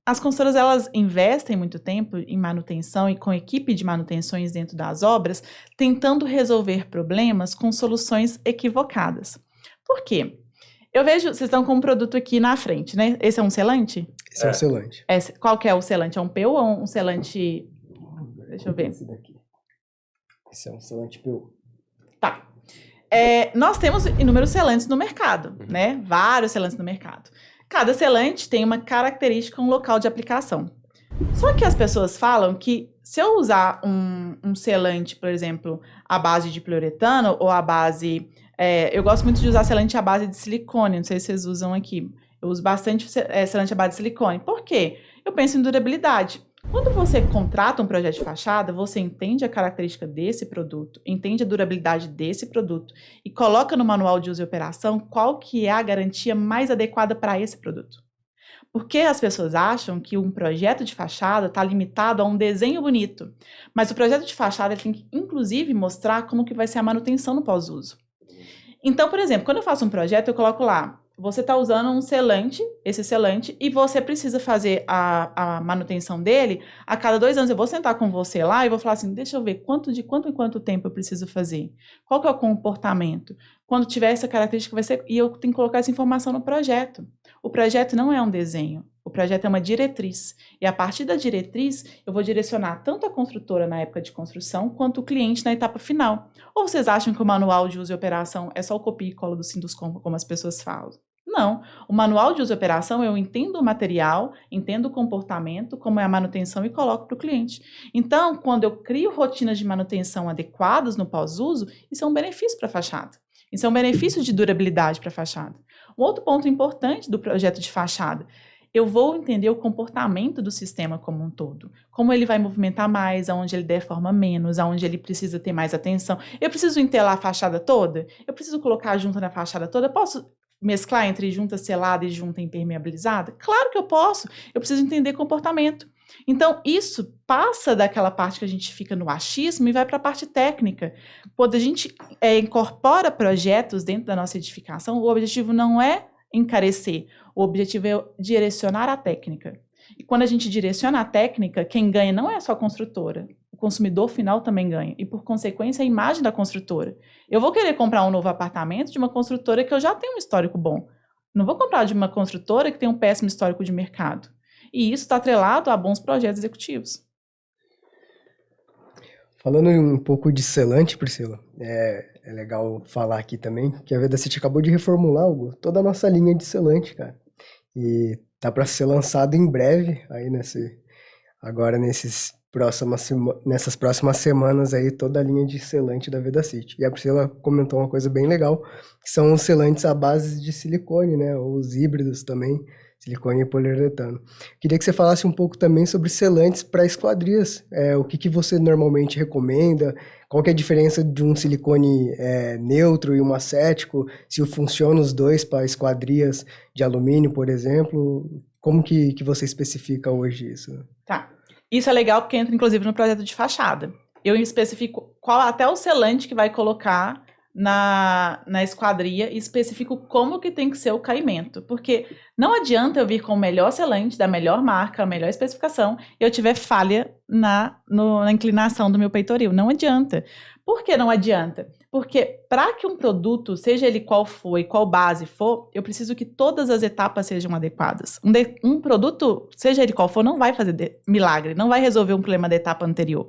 as construtoras elas investem muito tempo em manutenção e com equipe de manutenções dentro das obras, tentando resolver problemas com soluções equivocadas. Por quê? Eu vejo, vocês estão com um produto aqui na frente, né? Esse é um selante?
Esse é um selante.
Qual que é o selante? É um PU ou um selante... Deixa eu ver.
Esse daqui. Esse é um selante PU.
Tá. Nós temos inúmeros selantes no mercado, né? Vários selantes no mercado. Cada selante tem uma característica, um local de aplicação. Só que as pessoas falam que se eu usar um selante, por exemplo, à base de poliuretano ou à base... eu gosto muito de usar selante à base de silicone, não sei se vocês usam aqui. Eu uso bastante selante à base de silicone. Por quê? Eu penso em durabilidade. Quando você contrata um projeto de fachada, você entende a característica desse produto, entende a durabilidade desse produto e coloca no manual de uso e operação qual que é a garantia mais adequada para esse produto. Porque as pessoas acham que um projeto de fachada está limitado a um desenho bonito, mas o projeto de fachada tem que, inclusive, mostrar como que vai ser a manutenção no pós-uso. Então, por exemplo, quando eu faço um projeto, eu coloco lá, você está usando um selante, esse selante, e você precisa fazer a manutenção dele a cada 2 anos. Eu vou sentar com você lá e vou falar assim, deixa eu ver de quanto em quanto tempo eu preciso fazer. Qual que é o comportamento? Quando tiver essa característica vai ser... E eu tenho que colocar essa informação no projeto. O projeto não é um desenho. O projeto é uma diretriz. E a partir da diretriz, eu vou direcionar tanto a construtora na época de construção, quanto o cliente na etapa final. Ou vocês acham que o manual de uso e operação é só o copia e cola do Sinduscom, como as pessoas falam? Não. O manual de uso e operação, eu entendo o material, entendo o comportamento, como é a manutenção e coloco para o cliente. Então, quando eu crio rotinas de manutenção adequadas no pós-uso, isso é um benefício para a fachada. Isso é um benefício de durabilidade para a fachada. Um outro ponto importante do projeto de fachada, eu vou entender o comportamento do sistema como um todo. Como ele vai movimentar mais, aonde ele deforma menos, aonde ele precisa ter mais atenção. Eu preciso entelar a fachada toda? Eu preciso colocar a junta na fachada toda? Eu posso mesclar entre junta selada e junta impermeabilizada? Claro que eu posso. Eu preciso entender comportamento. Então, isso passa daquela parte que a gente fica no achismo e vai para a parte técnica. Quando a gente incorpora projetos dentro da nossa edificação, o objetivo não é encarecer, o objetivo é direcionar a técnica. E quando a gente direciona a técnica, quem ganha não é só a construtora, o consumidor final também ganha, e por consequência a imagem da construtora. Eu vou querer comprar um novo apartamento de uma construtora que eu já tenho um histórico bom. Não vou comprar de uma construtora que tem um péssimo histórico de mercado. E isso está atrelado a bons projetos executivos.
Falando um pouco de selante, Priscila, é legal falar aqui também que a Vedacity acabou de reformular toda a nossa linha de selante, cara. E tá para ser lançado em breve, aí nessas próximas semanas aí, toda a linha de selante da Vedacity. E a Priscila comentou uma coisa bem legal, que são os selantes à base de silicone, né? Ou os híbridos também, silicone e poliuretano. Queria que você falasse um pouco também sobre selantes para esquadrias. O que você normalmente recomenda? Qual que é a diferença de um silicone neutro e um acético? Se funciona os dois para esquadrias de alumínio, por exemplo? Como que você especifica hoje isso?
Tá. Isso é legal porque entra, inclusive, no projeto de fachada. Eu especifico até o selante que vai colocar na esquadria e especifico como que tem que ser o caimento. Porque não adianta eu vir com o melhor selante, da melhor marca, a melhor especificação, e eu tiver falha na inclinação do meu peitoril. Não adianta. Por que não adianta? Porque para que um produto, seja ele qual for e qual base for, eu preciso que todas as etapas sejam adequadas. Um produto, seja ele qual for, não vai fazer milagre, não vai resolver um problema da etapa anterior.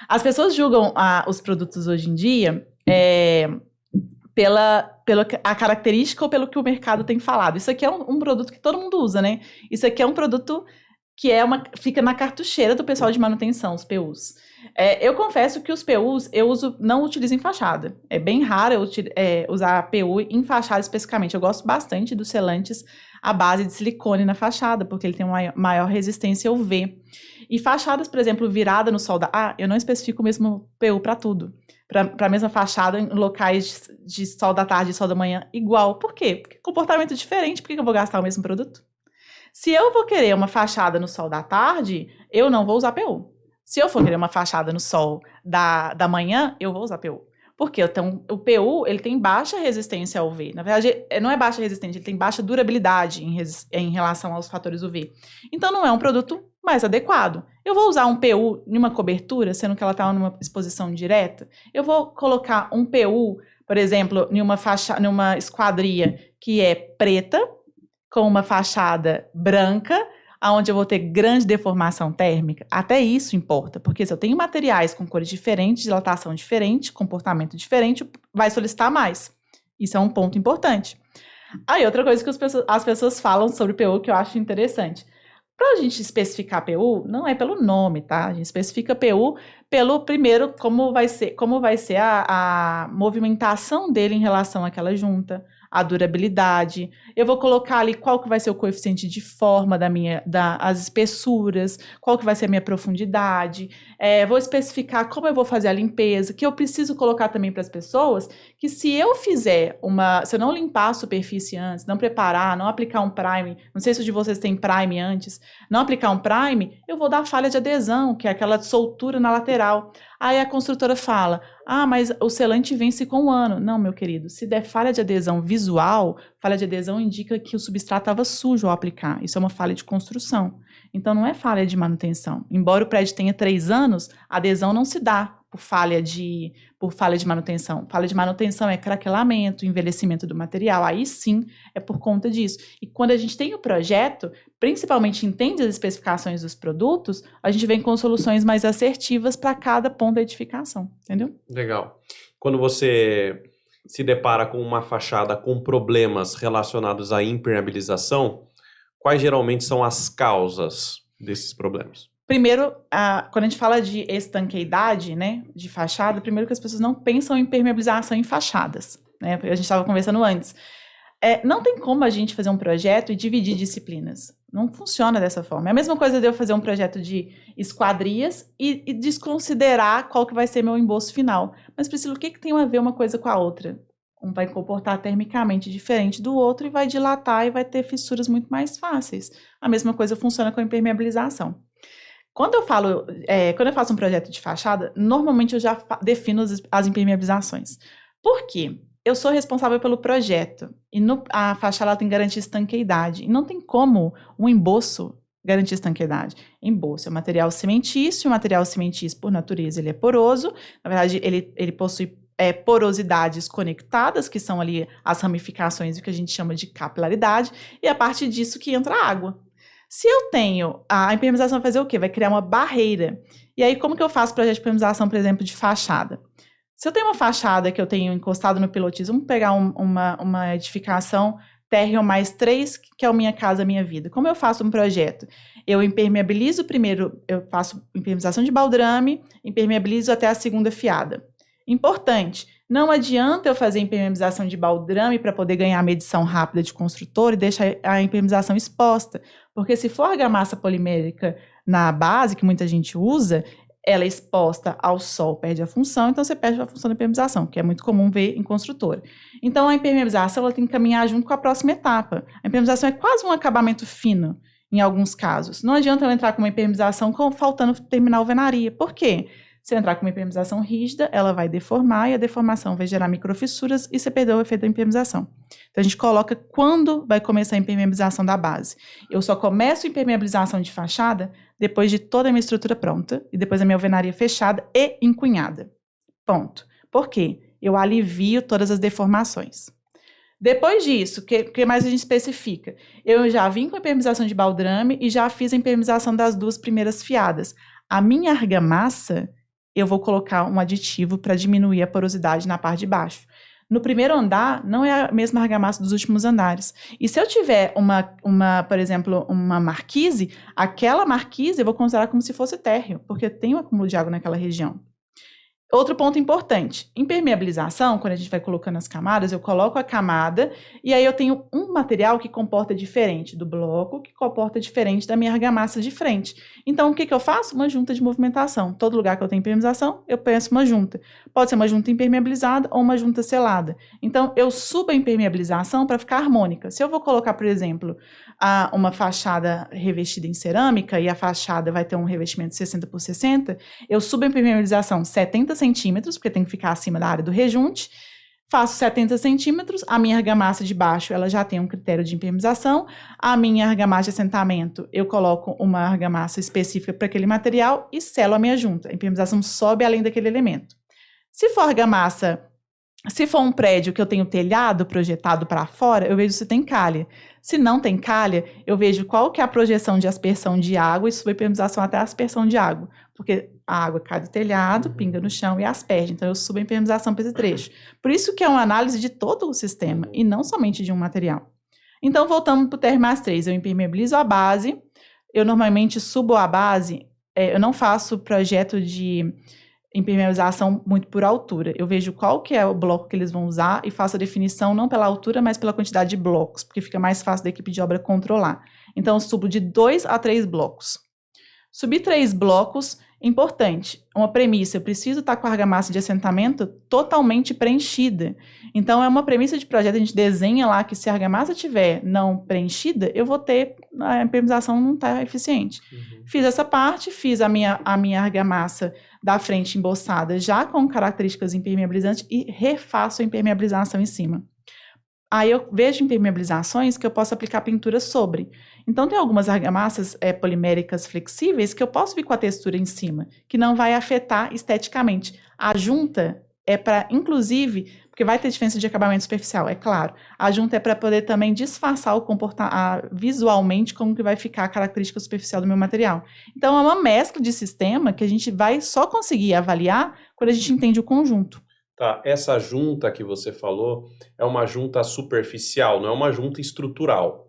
As pessoas julgam os produtos hoje em dia pela característica ou pelo que o mercado tem falado. Isso aqui é um produto que todo mundo usa, né? Isso aqui é um produto que fica na cartucheira do pessoal de manutenção, os PUs. Eu confesso que os PUs não utilizo em fachada. É bem raro eu usar PU em fachada especificamente. Eu gosto bastante dos selantes à base de silicone na fachada, porque ele tem uma maior resistência UV. E fachadas, por exemplo, virada no sol eu não especifico o mesmo PU para tudo. Para a mesma fachada em locais de sol da tarde e sol da manhã igual. Por quê? Porque comportamento diferente. Por que eu vou gastar o mesmo produto? Se eu vou querer uma fachada no sol da tarde, eu não vou usar PU. Se eu for querer uma fachada no sol da manhã, eu vou usar PU. Porque então, o PU ele tem baixa resistência ao UV. Na verdade, não é baixa resistência, ele tem baixa durabilidade em relação aos fatores UV. Então, não é um produto mais adequado. Eu vou usar um PU em uma cobertura, sendo que ela está numa exposição direta. Eu vou colocar um PU, por exemplo, numa esquadria que é preta, com uma fachada branca, onde eu vou ter grande deformação térmica. Até isso importa, porque se eu tenho materiais com cores diferentes, dilatação diferente, comportamento diferente, vai solicitar mais. Isso é um ponto importante. Aí, outra coisa que as pessoas falam sobre PU que eu acho interessante. Para a gente especificar PU, não é pelo nome, tá? A gente especifica PU pelo, primeiro, como vai ser a movimentação dele em relação àquela junta, a durabilidade. Eu vou colocar ali qual que vai ser o coeficiente de forma as espessuras, qual que vai ser a minha profundidade. Vou especificar como eu vou fazer a limpeza, que eu preciso colocar também para as pessoas que se eu não limpar a superfície antes, não preparar, não aplicar um prime, não sei se o de vocês tem prime antes, não aplicar um prime, eu vou dar falha de adesão, que é aquela soltura na lateral. Aí a construtora fala, mas o selante vence com 1 ano. Não, meu querido, se der falha de adesão visual, falha de adesão indica que o substrato estava sujo ao aplicar. Isso é uma falha de construção. Então, não é falha de manutenção. Embora o prédio tenha 3 anos, a adesão não se dá por falha de manutenção. Falha de manutenção é craquelamento, envelhecimento do material. Aí sim, é por conta disso. E quando a gente tem o projeto, principalmente entende as especificações dos produtos, a gente vem com soluções mais assertivas para cada ponto da edificação, entendeu?
Legal. Quando você se depara com uma fachada com problemas relacionados à impermeabilização, quais geralmente são as causas desses problemas?
Primeiro, quando a gente fala de estanqueidade, né, de fachada, primeiro que as pessoas não pensam em impermeabilização em fachadas, né? A gente estava conversando antes. Não tem como a gente fazer um projeto e dividir disciplinas. Não funciona dessa forma. É a mesma coisa de eu fazer um projeto de esquadrias e desconsiderar qual que vai ser meu emboço final. Mas, Priscila, o que tem a ver uma coisa com a outra? Um vai comportar termicamente diferente do outro e vai dilatar e vai ter fissuras muito mais fáceis. A mesma coisa funciona com a impermeabilização. Quando eu faço um projeto de fachada, normalmente eu já defino as impermeabilizações. Por quê? Eu sou responsável pelo projeto e a fachada tem que garantir estanqueidade. E não tem como um emboço garantir estanqueidade. Emboço é um material cimentício, por natureza, ele é poroso. Na verdade, ele possui porosidades conectadas, que são ali as ramificações, o que a gente chama de capilaridade, e a partir disso que entra a água. Se eu tenho, a impermeabilização vai fazer o quê? Vai criar uma barreira. E aí, como que eu faço projeto de impermeabilização, por exemplo, de fachada? Se eu tenho uma fachada que eu tenho encostado no pilotismo, vamos pegar uma edificação térreo mais 3, que é a Minha Casa Minha Vida. Como eu faço um projeto? Eu impermeabilizo primeiro, eu faço impermeabilização de baldrame, impermeabilizo até a segunda fiada. Importante, não adianta eu fazer impermeabilização de baldrame para poder ganhar a medição rápida de construtor e deixar a impermeabilização exposta, porque se for argamassa polimérica na base, que muita gente usa, ela é exposta ao sol, perde a função, então você perde a função da impermeabilização, que é muito comum ver em construtora. Então a impermeabilização ela tem que caminhar junto com a próxima etapa. A impermeabilização é quase um acabamento fino, em alguns casos. Não adianta ela entrar com uma impermeabilização faltando terminar a alvenaria. Por quê? Se entrar com uma impermeabilização rígida, ela vai deformar e a deformação vai gerar microfissuras e você perdeu o efeito da impermeabilização. Então, a gente coloca quando vai começar a impermeabilização da base. Eu só começo a impermeabilização de fachada depois de toda a minha estrutura pronta e depois da minha alvenaria fechada e encunhada. Ponto. Por quê? Eu alivio todas as deformações. Depois disso, o que mais a gente especifica? Eu já vim com a impermeabilização de baldrame e já fiz a impermeabilização das 2 primeiras fiadas. A minha argamassa, eu vou colocar um aditivo para diminuir a porosidade na parte de baixo. No primeiro andar, não é a mesma argamassa dos últimos andares. E se eu tiver por exemplo, uma marquise, aquela marquise eu vou considerar como se fosse térreo, porque tem um acúmulo de água naquela região. Outro ponto importante, impermeabilização, quando a gente vai colocando as camadas, eu coloco a camada e aí eu tenho um material que comporta diferente do bloco, que comporta diferente da minha argamassa de frente. Então, o que eu faço? Uma junta de movimentação. Todo lugar que eu tenho impermeabilização, eu peço uma junta. Pode ser uma junta impermeabilizada ou uma junta selada. Então, eu subo a impermeabilização para ficar harmônica. Se eu vou colocar, por exemplo, uma fachada revestida em cerâmica e a fachada vai ter um revestimento 60 por 60, eu subo a impermeabilização 70 centímetros, porque tem que ficar acima da área do rejunte, faço 70 centímetros, a minha argamassa de baixo, ela já tem um critério de impermeabilização, a minha argamassa de assentamento, eu coloco uma argamassa específica para aquele material e selo a minha junta, a impermeabilização sobe além daquele elemento. Se for argamassa, se for um prédio que eu tenho telhado projetado para fora, eu vejo se tem calha. Se não tem calha, eu vejo qual que é a projeção de aspersão de água e subo a impermeabilização até a aspersão de água. Porque a água cai do telhado, pinga no chão e asperge. Então, eu subo a impermeabilização para esse trecho. Por isso que é uma análise de todo o sistema e não somente de um material. Então, voltando para o TR+3, eu impermeabilizo a base. Eu normalmente subo a base, eu não faço projeto de impermeabilização muito por altura. Eu vejo qual que é o bloco que eles vão usar e faço a definição não pela altura, mas pela quantidade de blocos, porque fica mais fácil da equipe de obra controlar. Então, eu subo de 2 a 3 blocos. Subir 3 blocos, importante, uma premissa, eu preciso estar com a argamassa de assentamento totalmente preenchida. Então, é uma premissa de projeto, a gente desenha lá que se a argamassa estiver não preenchida, eu vou ter, a impermeabilização não está eficiente. Fiz essa parte, fiz a minha argamassa da frente emboçada já com características impermeabilizantes e refaço a impermeabilização em cima. Aí eu vejo impermeabilizações que eu posso aplicar pintura sobre. Então, tem algumas argamassas poliméricas flexíveis que eu posso vir com a textura em cima, que não vai afetar esteticamente. A junta é para, inclusive, porque vai ter diferença de acabamento superficial, é claro. A junta é para poder também disfarçar o visualmente como que vai ficar a característica superficial do meu material. Então, é uma mescla de sistema que a gente vai só conseguir avaliar quando a gente entende o conjunto.
Tá, essa junta que você falou é uma junta superficial, não é uma junta estrutural.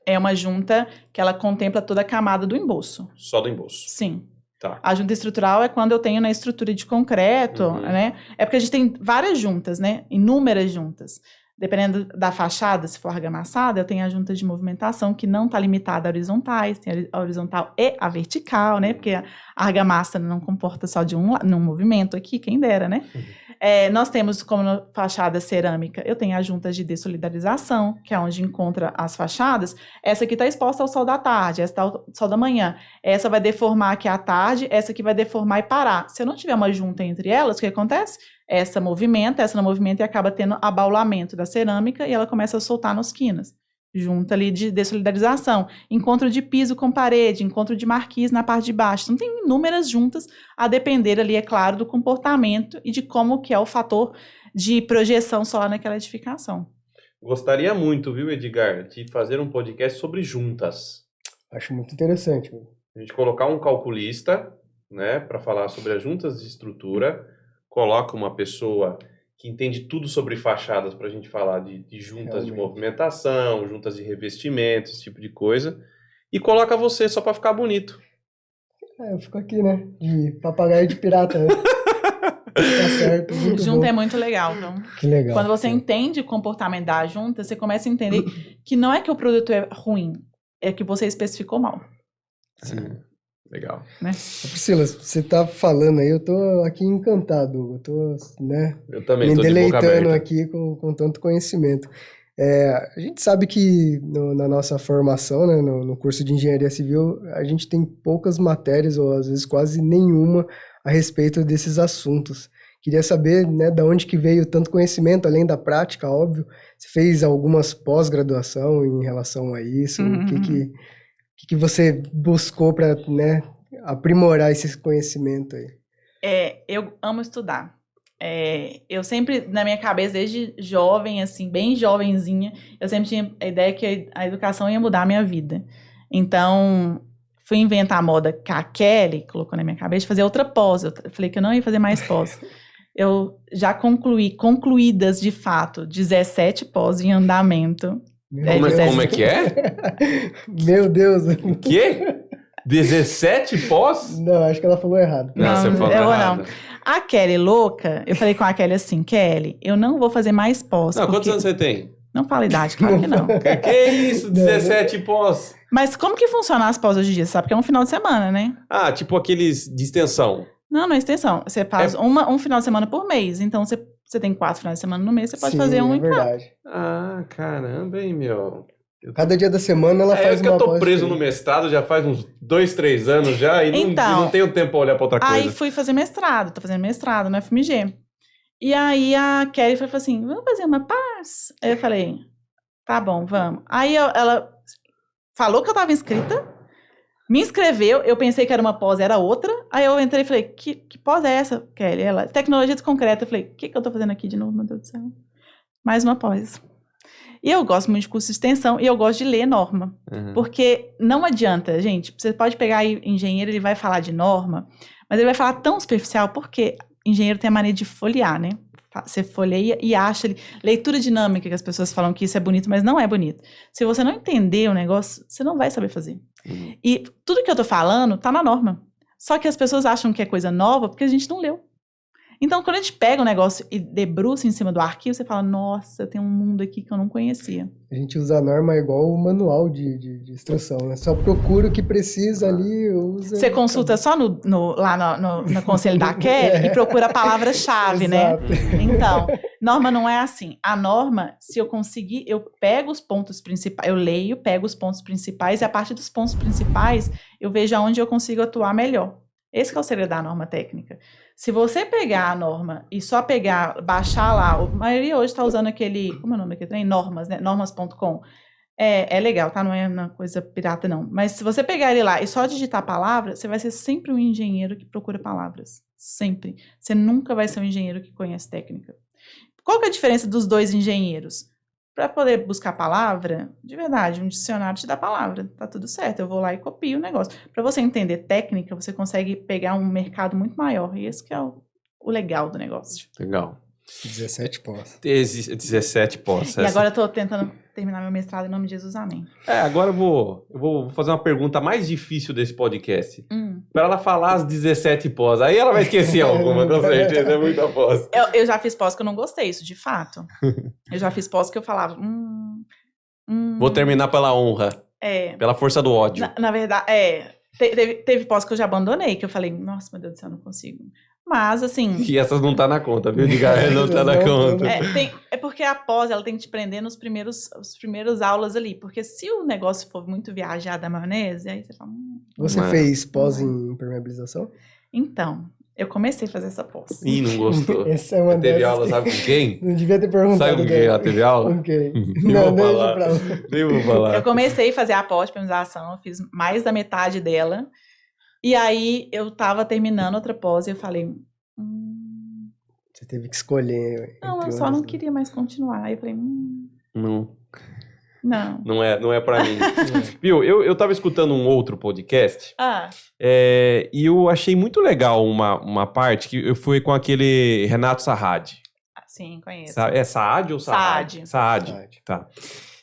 É uma junta que ela contempla toda a camada do emboço.
Só do emboço.
Sim.
Tá.
A junta estrutural é quando eu tenho na estrutura de concreto, né? É porque a gente tem várias juntas, né? Inúmeras juntas. Dependendo da fachada, se for argamassada, eu tenho a junta de movimentação que não está limitada a horizontais, tem a horizontal e a vertical, né? Porque a argamassa não comporta só de um movimento aqui, quem dera, né? Nós temos como fachada cerâmica, eu tenho as juntas de dessolidarização, que é onde encontra as fachadas. Essa aqui está exposta ao sol da tarde, essa está ao sol da manhã. Essa vai deformar aqui à tarde, essa aqui vai deformar e parar. Se eu não tiver uma junta entre elas, o que acontece? Essa não movimenta e acaba tendo abaulamento da cerâmica e ela começa a soltar nos quinas. Junta ali de dessolidarização, encontro de piso com parede, encontro de marquise na parte de baixo. Então, tem inúmeras juntas a depender ali, é claro, do comportamento e de como que é o fator de projeção solar naquela edificação.
Gostaria muito, viu, Edgar, de fazer um podcast sobre juntas.
Acho muito interessante.
A gente colocar um calculista, né, para falar sobre as juntas de estrutura, coloca uma pessoa que entende tudo sobre fachadas para a gente falar de juntas de movimentação, juntas de revestimento, esse tipo de coisa, e coloca você só para ficar bonito.
Eu fico aqui, né, de papagaio de pirata, né? Tá certo, muito
junta
bom.
É muito legal, então.
Que legal.
Quando você entende o comportamento da junta, você começa a entender que não é que o produto é ruim, é que você especificou mal.
Sim.
Legal.
Né?
Priscila, você tá falando aí, eu tô aqui encantado, eu tô, né,
eu também
me
tô de boca
deleitando
aberta
aqui com tanto conhecimento. A gente sabe que na nossa formação, né, no curso de Engenharia Civil, a gente tem poucas matérias, ou às vezes quase nenhuma, a respeito desses assuntos. Queria saber, né, da onde que veio tanto conhecimento, além da prática, óbvio. Você fez algumas pós-graduação em relação a isso? O que você buscou para, né, aprimorar esse conhecimento aí?
Eu amo estudar. Eu sempre, na minha cabeça, desde jovem, assim, bem jovenzinha, eu sempre tinha a ideia que a educação ia mudar a minha vida. Então, fui inventar a moda que a Kelly colocou na minha cabeça de fazer outra pós. Eu falei que eu não ia fazer mais pós. Eu já concluídas, de fato, 17 pós em andamento.
Como é que é?
Meu Deus!
O quê? 17 pós?
Não, acho que ela falou errado.
Não, você falou
eu
errado.
não. A Kelly louca, eu falei com a Kelly assim, Kelly, eu não vou fazer mais pós.
Não, quantos
porque...
anos você tem?
Não fala idade, claro que não.
Que isso, 17 pós?
Mas como que funciona as pós hoje em dia? Você sabe que é um final de semana, né?
Ah, tipo aqueles de extensão.
Não é extensão. Você faz um final de semana por mês. Então, você tem 4 finais de semana no mês, você pode fazer um
é
em cada.
verdade.
Ah, caramba, hein, meu.
Cada dia da semana ela faz
que
uma
eu tô
pós
preso
diferente.
no mestrado já faz uns 2, 3 anos já e não tenho tempo pra olhar pra outra coisa.
Aí fui fazer mestrado, tô fazendo mestrado no FMG. E aí a Kelly falou assim, vamos fazer uma pós? Aí eu falei, tá bom, vamos. Aí ela falou que eu tava inscrita, me inscreveu, eu pensei que era uma pós, era outra. Aí eu entrei e falei, que pós é essa, Kelly? Ela, tecnologia concreta. Eu falei, o que eu tô fazendo aqui de novo, meu Deus do céu? Mais uma pós. E eu gosto muito de curso de extensão e eu gosto de ler norma.
Uhum.
Porque não adianta, gente, você pode pegar aí engenheiro, ele vai falar de norma, mas ele vai falar tão superficial porque engenheiro tem a mania de folhear, né? Você folheia e acha ali. Leitura dinâmica, que as pessoas falam que isso é bonito, mas não é bonito. Se você não entender o negócio, você não vai saber fazer.
Uhum.
E tudo que eu tô falando tá na norma. Só que as pessoas acham que é coisa nova porque a gente não leu. Então, quando a gente pega um negócio e debruça em cima do arquivo, você fala, nossa, tem um mundo aqui que eu não conhecia.
A gente usa a norma igual o manual de instrução, né? Só procura o que precisa ali, usa...
Você consulta só lá no conselho da Kelly e procura a palavra-chave, né?
Exato.
Então, norma não é assim. A norma, se eu conseguir, eu pego os pontos principais, eu leio, pego os pontos principais e a partir dos pontos principais, eu vejo aonde eu consigo atuar melhor. Esse que é o segredo da norma técnica. Se você pegar a norma e só baixar lá, a maioria hoje está usando aquele, como é o nome daquele trem? Normas, né? Normas.com. É legal, tá? Não é uma coisa pirata, não. Mas se você pegar ele lá e só digitar a palavra, você vai ser sempre um engenheiro que procura palavras. Sempre. Você nunca vai ser um engenheiro que conhece técnica. Qual que é a diferença dos dois engenheiros? Para poder buscar palavra, de verdade, um dicionário te dá palavra, tá tudo certo, eu vou lá e copio o negócio. Para você entender técnica, você consegue pegar um mercado muito maior, e esse que é o legal do negócio.
Legal.
17 pós.
17 pós.
E agora eu tô tentando terminar meu mestrado em nome de Jesus, amém.
Agora eu vou fazer uma pergunta mais difícil desse podcast. Para ela falar as 17 pós. Aí ela vai esquecer alguma, com certeza, é muita pós.
Eu já fiz pós que eu não gostei, isso de fato. Eu já fiz pós que eu falava...
Vou terminar pela honra. Pela força do ódio.
Na verdade, teve pós que eu já abandonei, que eu falei, nossa, meu Deus do céu, eu não consigo. Mas, assim...
E essas não tá na conta, viu? Diga, não tá na conta.
É porque a pós, ela tem que te prender nos primeiros aulas ali. Porque se o negócio for muito viajar da maionese, aí você fala...
Você fez pós em impermeabilização?
Então, eu comecei a fazer essa pós.
Ih, não gostou.
Essa é uma
Teve
dessas
aula,
que-
sabe com quem?
Não devia ter perguntado.
Sabe com quem ela teve aula?
Com quem?
Nem
Não,
vou
deixa
falar.
pra lá.
Nem vou falar.
Eu comecei a fazer a pós de permização, eu fiz mais da metade dela. E aí, eu tava terminando outra pós e eu falei...
Você teve que escolher.
Não,
entre
eu só
umas,
não
né?
queria mais continuar. Aí eu falei,
Não.
não.
Não é pra mim. Viu, eu tava escutando um outro podcast
Ah,
e eu achei muito legal uma parte que eu fui com aquele Renato Saad.
sim, conheço.
É Saad ou Saad?
Saad.
Saad, tá.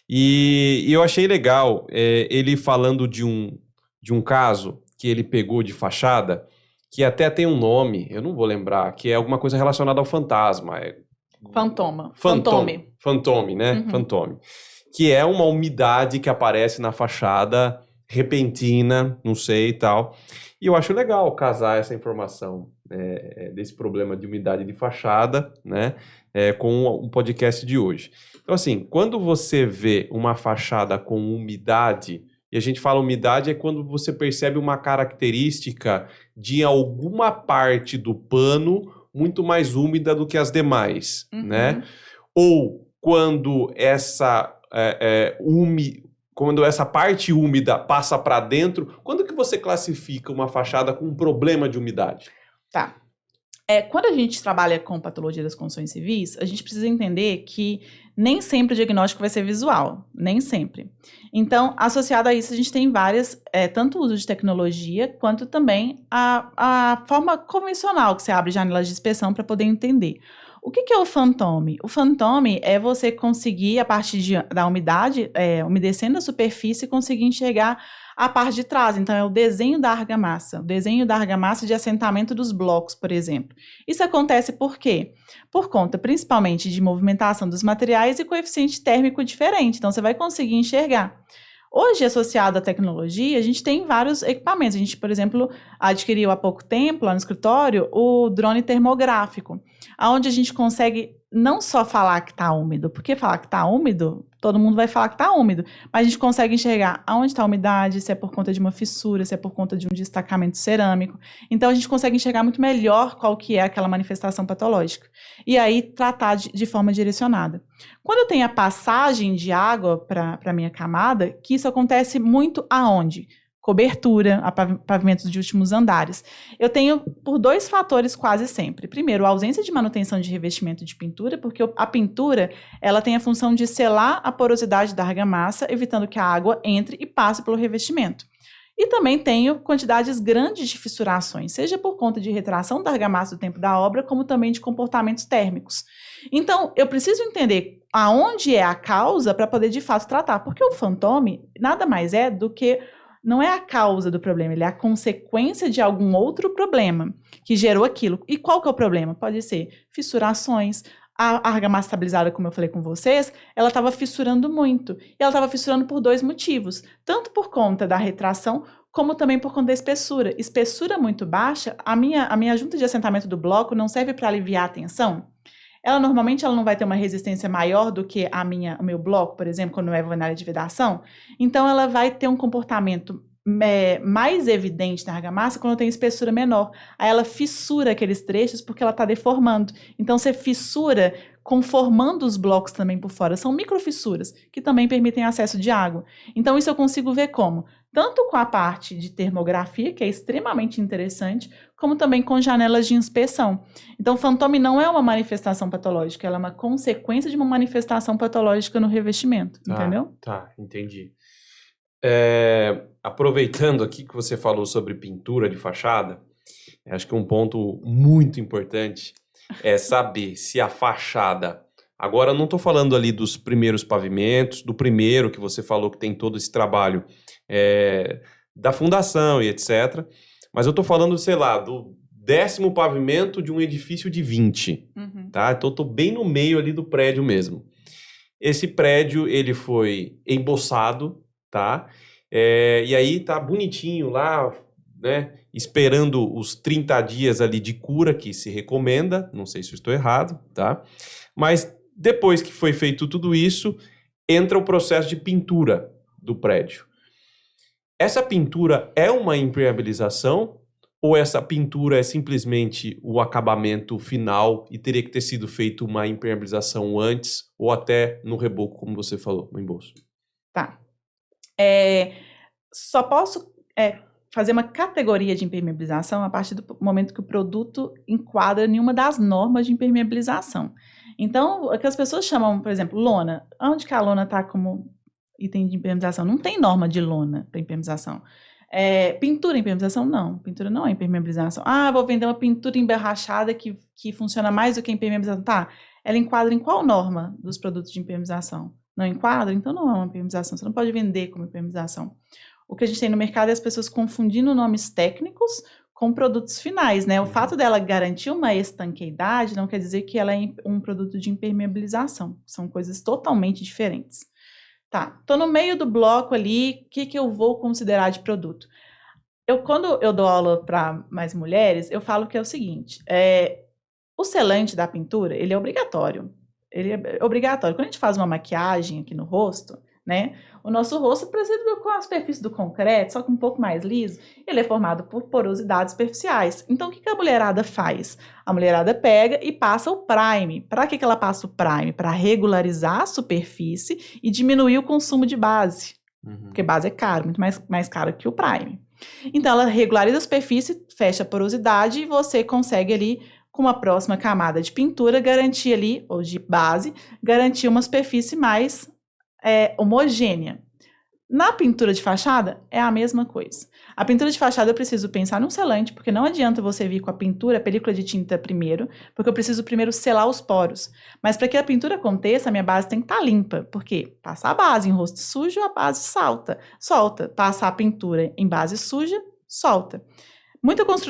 E eu achei legal ele falando de um caso que ele pegou de fachada, que até tem um nome, eu não vou lembrar, que é alguma coisa relacionada ao fantasma. Fantome, né?
Uhum.
Fantome. Que é uma umidade que aparece na fachada, repentina, não sei e tal. E eu acho legal casar essa informação desse problema de umidade de fachada, né? Com o podcast de hoje. Então, assim, quando você vê uma fachada com umidade, e a gente fala umidade é quando você percebe uma característica de alguma parte do pano muito mais úmida do que as demais, né? Ou quando quando essa parte úmida passa para dentro, quando que você classifica uma fachada com um problema de umidade?
Tá. Quando a gente trabalha com patologia das construções civis, a gente precisa entender que nem sempre o diagnóstico vai ser visual, nem sempre. Então, associado a isso, a gente tem várias, tanto o uso de tecnologia, quanto também a forma convencional que você abre janelas de inspeção para poder entender. O que é o fantome? O fantome é você conseguir, a partir da umidade, umedecendo a superfície, conseguir enxergar a parte de trás. Então, é o desenho da argamassa. O desenho da argamassa de assentamento dos blocos, por exemplo. Isso acontece por quê? Por conta, principalmente, de movimentação dos materiais e coeficiente térmico diferente. Então, você vai conseguir enxergar. Hoje, associado à tecnologia, a gente tem vários equipamentos. A gente, por exemplo, adquiriu há pouco tempo, lá no escritório, o drone termográfico, onde a gente consegue não só falar que está úmido, porque falar que está úmido, todo mundo vai falar que está úmido, mas a gente consegue enxergar aonde está a umidade, se é por conta de uma fissura, se é por conta de um destacamento cerâmico. Então, a gente consegue enxergar muito melhor qual que é aquela manifestação patológica. E aí, tratar de forma direcionada. Quando eu tenho a passagem de água para a minha camada, que isso acontece muito aonde? Cobertura, a pavimentos de últimos andares. Eu tenho por 2 fatores quase sempre. Primeiro, a ausência de manutenção de revestimento de pintura, porque a pintura ela tem a função de selar a porosidade da argamassa, evitando que a água entre e passe pelo revestimento. E também tenho quantidades grandes de fissurações, seja por conta de retração da argamassa do tempo da obra, como também de comportamentos térmicos. Então, eu preciso entender aonde é a causa para poder, de fato, tratar, porque o fantôme nada mais é do que não é a causa do problema, ele é a consequência de algum outro problema que gerou aquilo. E qual que é o problema? Pode ser fissurações. A argamassa estabilizada, como eu falei com vocês, ela estava fissurando muito. E ela estava fissurando por 2 motivos. Tanto por conta da retração, como também por conta da espessura. Espessura muito baixa, a minha junta de assentamento do bloco não serve para aliviar a tensão. Normalmente ela não vai ter uma resistência maior do que o meu bloco, por exemplo, quando eu vou na área de vedação. Então, ela vai ter um comportamento mais evidente na argamassa quando tem espessura menor. Aí ela fissura aqueles trechos porque ela está deformando. Então, você fissura conformando os blocos também por fora. São microfissuras que também permitem acesso de água. Então, isso eu consigo ver como? Tanto com a parte de termografia, que é extremamente interessante, como também com janelas de inspeção. Então, fantôme não é uma manifestação patológica, ela é uma consequência de uma manifestação patológica no revestimento, entendeu?
Tá, entendi. Aproveitando aqui que você falou sobre pintura de fachada, acho que um ponto muito importante é saber se a fachada... Agora, eu não estou falando ali dos primeiros pavimentos, do primeiro que você falou que tem todo esse trabalho da fundação e etc. Mas eu estou falando, sei lá, do 10º pavimento de um edifício de 20, tá? Então, eu estou bem no meio ali do prédio mesmo. Esse prédio, ele foi emboçado, tá? E aí tá bonitinho lá, né? Esperando os 30 dias ali de cura que se recomenda, não sei se eu estou errado, tá? Mas depois que foi feito tudo isso, entra o processo de pintura do prédio. Essa pintura é uma impermeabilização ou essa pintura é simplesmente o acabamento final e teria que ter sido feito uma impermeabilização antes ou até no reboco, como você falou, no embolso?
Tá. Só posso fazer uma categoria de impermeabilização a partir do momento que o produto enquadra em uma das normas de impermeabilização. Então, o que as pessoas chamam, por exemplo, lona. Onde que a lona está como item de impermeabilização? Não tem norma de lona para impermeabilização. Pintura impermeabilização? Não. Pintura não é impermeabilização. Vou vender uma pintura emborrachada que funciona mais do que impermeabilização. Tá. Ela enquadra em qual norma dos produtos de impermeabilização? Não enquadra? Então não é uma impermeabilização. Você não pode vender como impermeabilização. O que a gente tem no mercado é as pessoas confundindo nomes técnicos com produtos finais, né? O fato dela garantir uma estanqueidade não quer dizer que ela é um produto de impermeabilização. São coisas totalmente diferentes. Tá, tô no meio do bloco ali, o que eu vou considerar de produto? Quando eu dou aula para mais mulheres, eu falo que é o seguinte, o selante da pintura, ele é obrigatório. Ele é obrigatório. Quando a gente faz uma maquiagem aqui no rosto, né? O nosso rosto, parecido com a superfície do concreto, só que um pouco mais liso, ele é formado por porosidades superficiais. Então, o que a mulherada faz? A mulherada pega e passa o prime. Para que ela passa o prime? Para regularizar a superfície e diminuir o consumo de base. Porque base é caro, muito mais caro que o prime. Então, ela regulariza a superfície, fecha a porosidade e você consegue ali, com uma próxima camada de pintura, garantir ali, ou de base, garantir uma superfície mais homogênea. Na pintura de fachada, é a mesma coisa. A pintura de fachada eu preciso pensar num selante, porque não adianta você vir com a pintura, a película de tinta primeiro, porque eu preciso primeiro selar os poros. Mas para que a pintura aconteça, a minha base tem que estar limpa. Por quê? Passar a base em rosto sujo, a base solta. Passar a pintura em base suja, solta.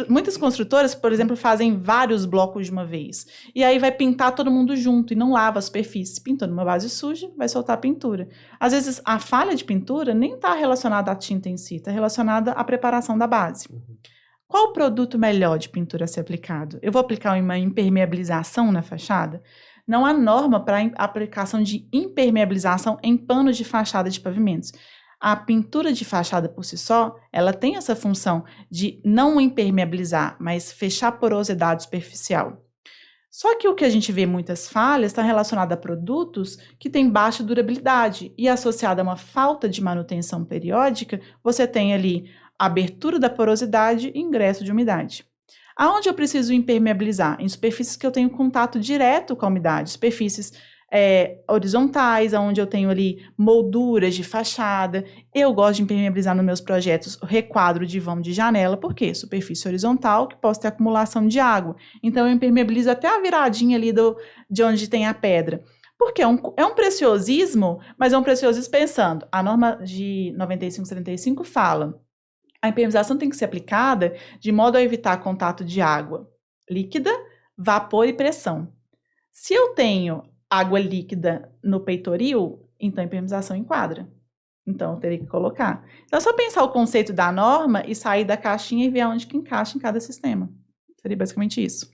Muitas construtoras, por exemplo, fazem vários blocos de uma vez. E aí vai pintar todo mundo junto e não lava a superfície. Pintou numa base suja, vai soltar a pintura. Às vezes, a falha de pintura nem está relacionada à tinta em si, está relacionada à preparação da base. Qual o produto melhor de pintura a ser aplicado? Eu vou aplicar uma impermeabilização na fachada? Não há norma para aplicação de impermeabilização em panos de fachada de pavimentos. A pintura de fachada por si só, ela tem essa função de não impermeabilizar, mas fechar a porosidade superficial. Só que o que a gente vê muitas falhas está relacionado a produtos que têm baixa durabilidade e associado a uma falta de manutenção periódica, você tem ali abertura da porosidade e ingresso de umidade. Aonde eu preciso impermeabilizar? Em superfícies que eu tenho contato direto com a umidade, superfícies horizontais, onde eu tenho ali molduras de fachada. Eu gosto de impermeabilizar nos meus projetos requadro de vão de janela, porque superfície horizontal que posso ter acumulação de água. Então eu impermeabilizo até a viradinha ali de onde tem a pedra. Porque é um preciosismo, mas é um preciosismo pensando. A norma de 95/75 fala: a impermeabilização tem que ser aplicada de modo a evitar contato de água líquida, vapor e pressão. Se eu tenho água líquida no peitoril, então a impermeabilização enquadra. Então eu teria que colocar. Então é só pensar o conceito da norma e sair da caixinha e ver onde que encaixa em cada sistema. Seria basicamente isso.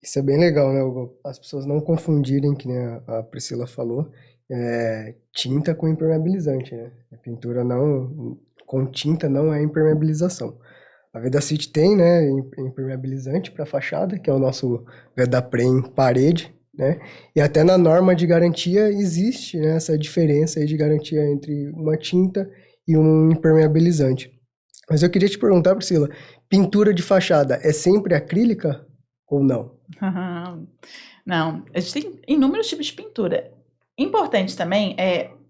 Isso é bem legal, né, Hugo? As pessoas não confundirem, que nem a Priscila falou, tinta com impermeabilizante, né? A pintura com tinta não é impermeabilização. A Vedacity tem, né, impermeabilizante para fachada, que é o nosso Vedaprem parede, né? E até na norma de garantia existe, né, essa diferença aí de garantia entre uma tinta e um impermeabilizante. Mas eu queria te perguntar, Priscila, pintura de fachada é sempre acrílica ou não?
Não, a gente tem inúmeros tipos de pintura. Importante também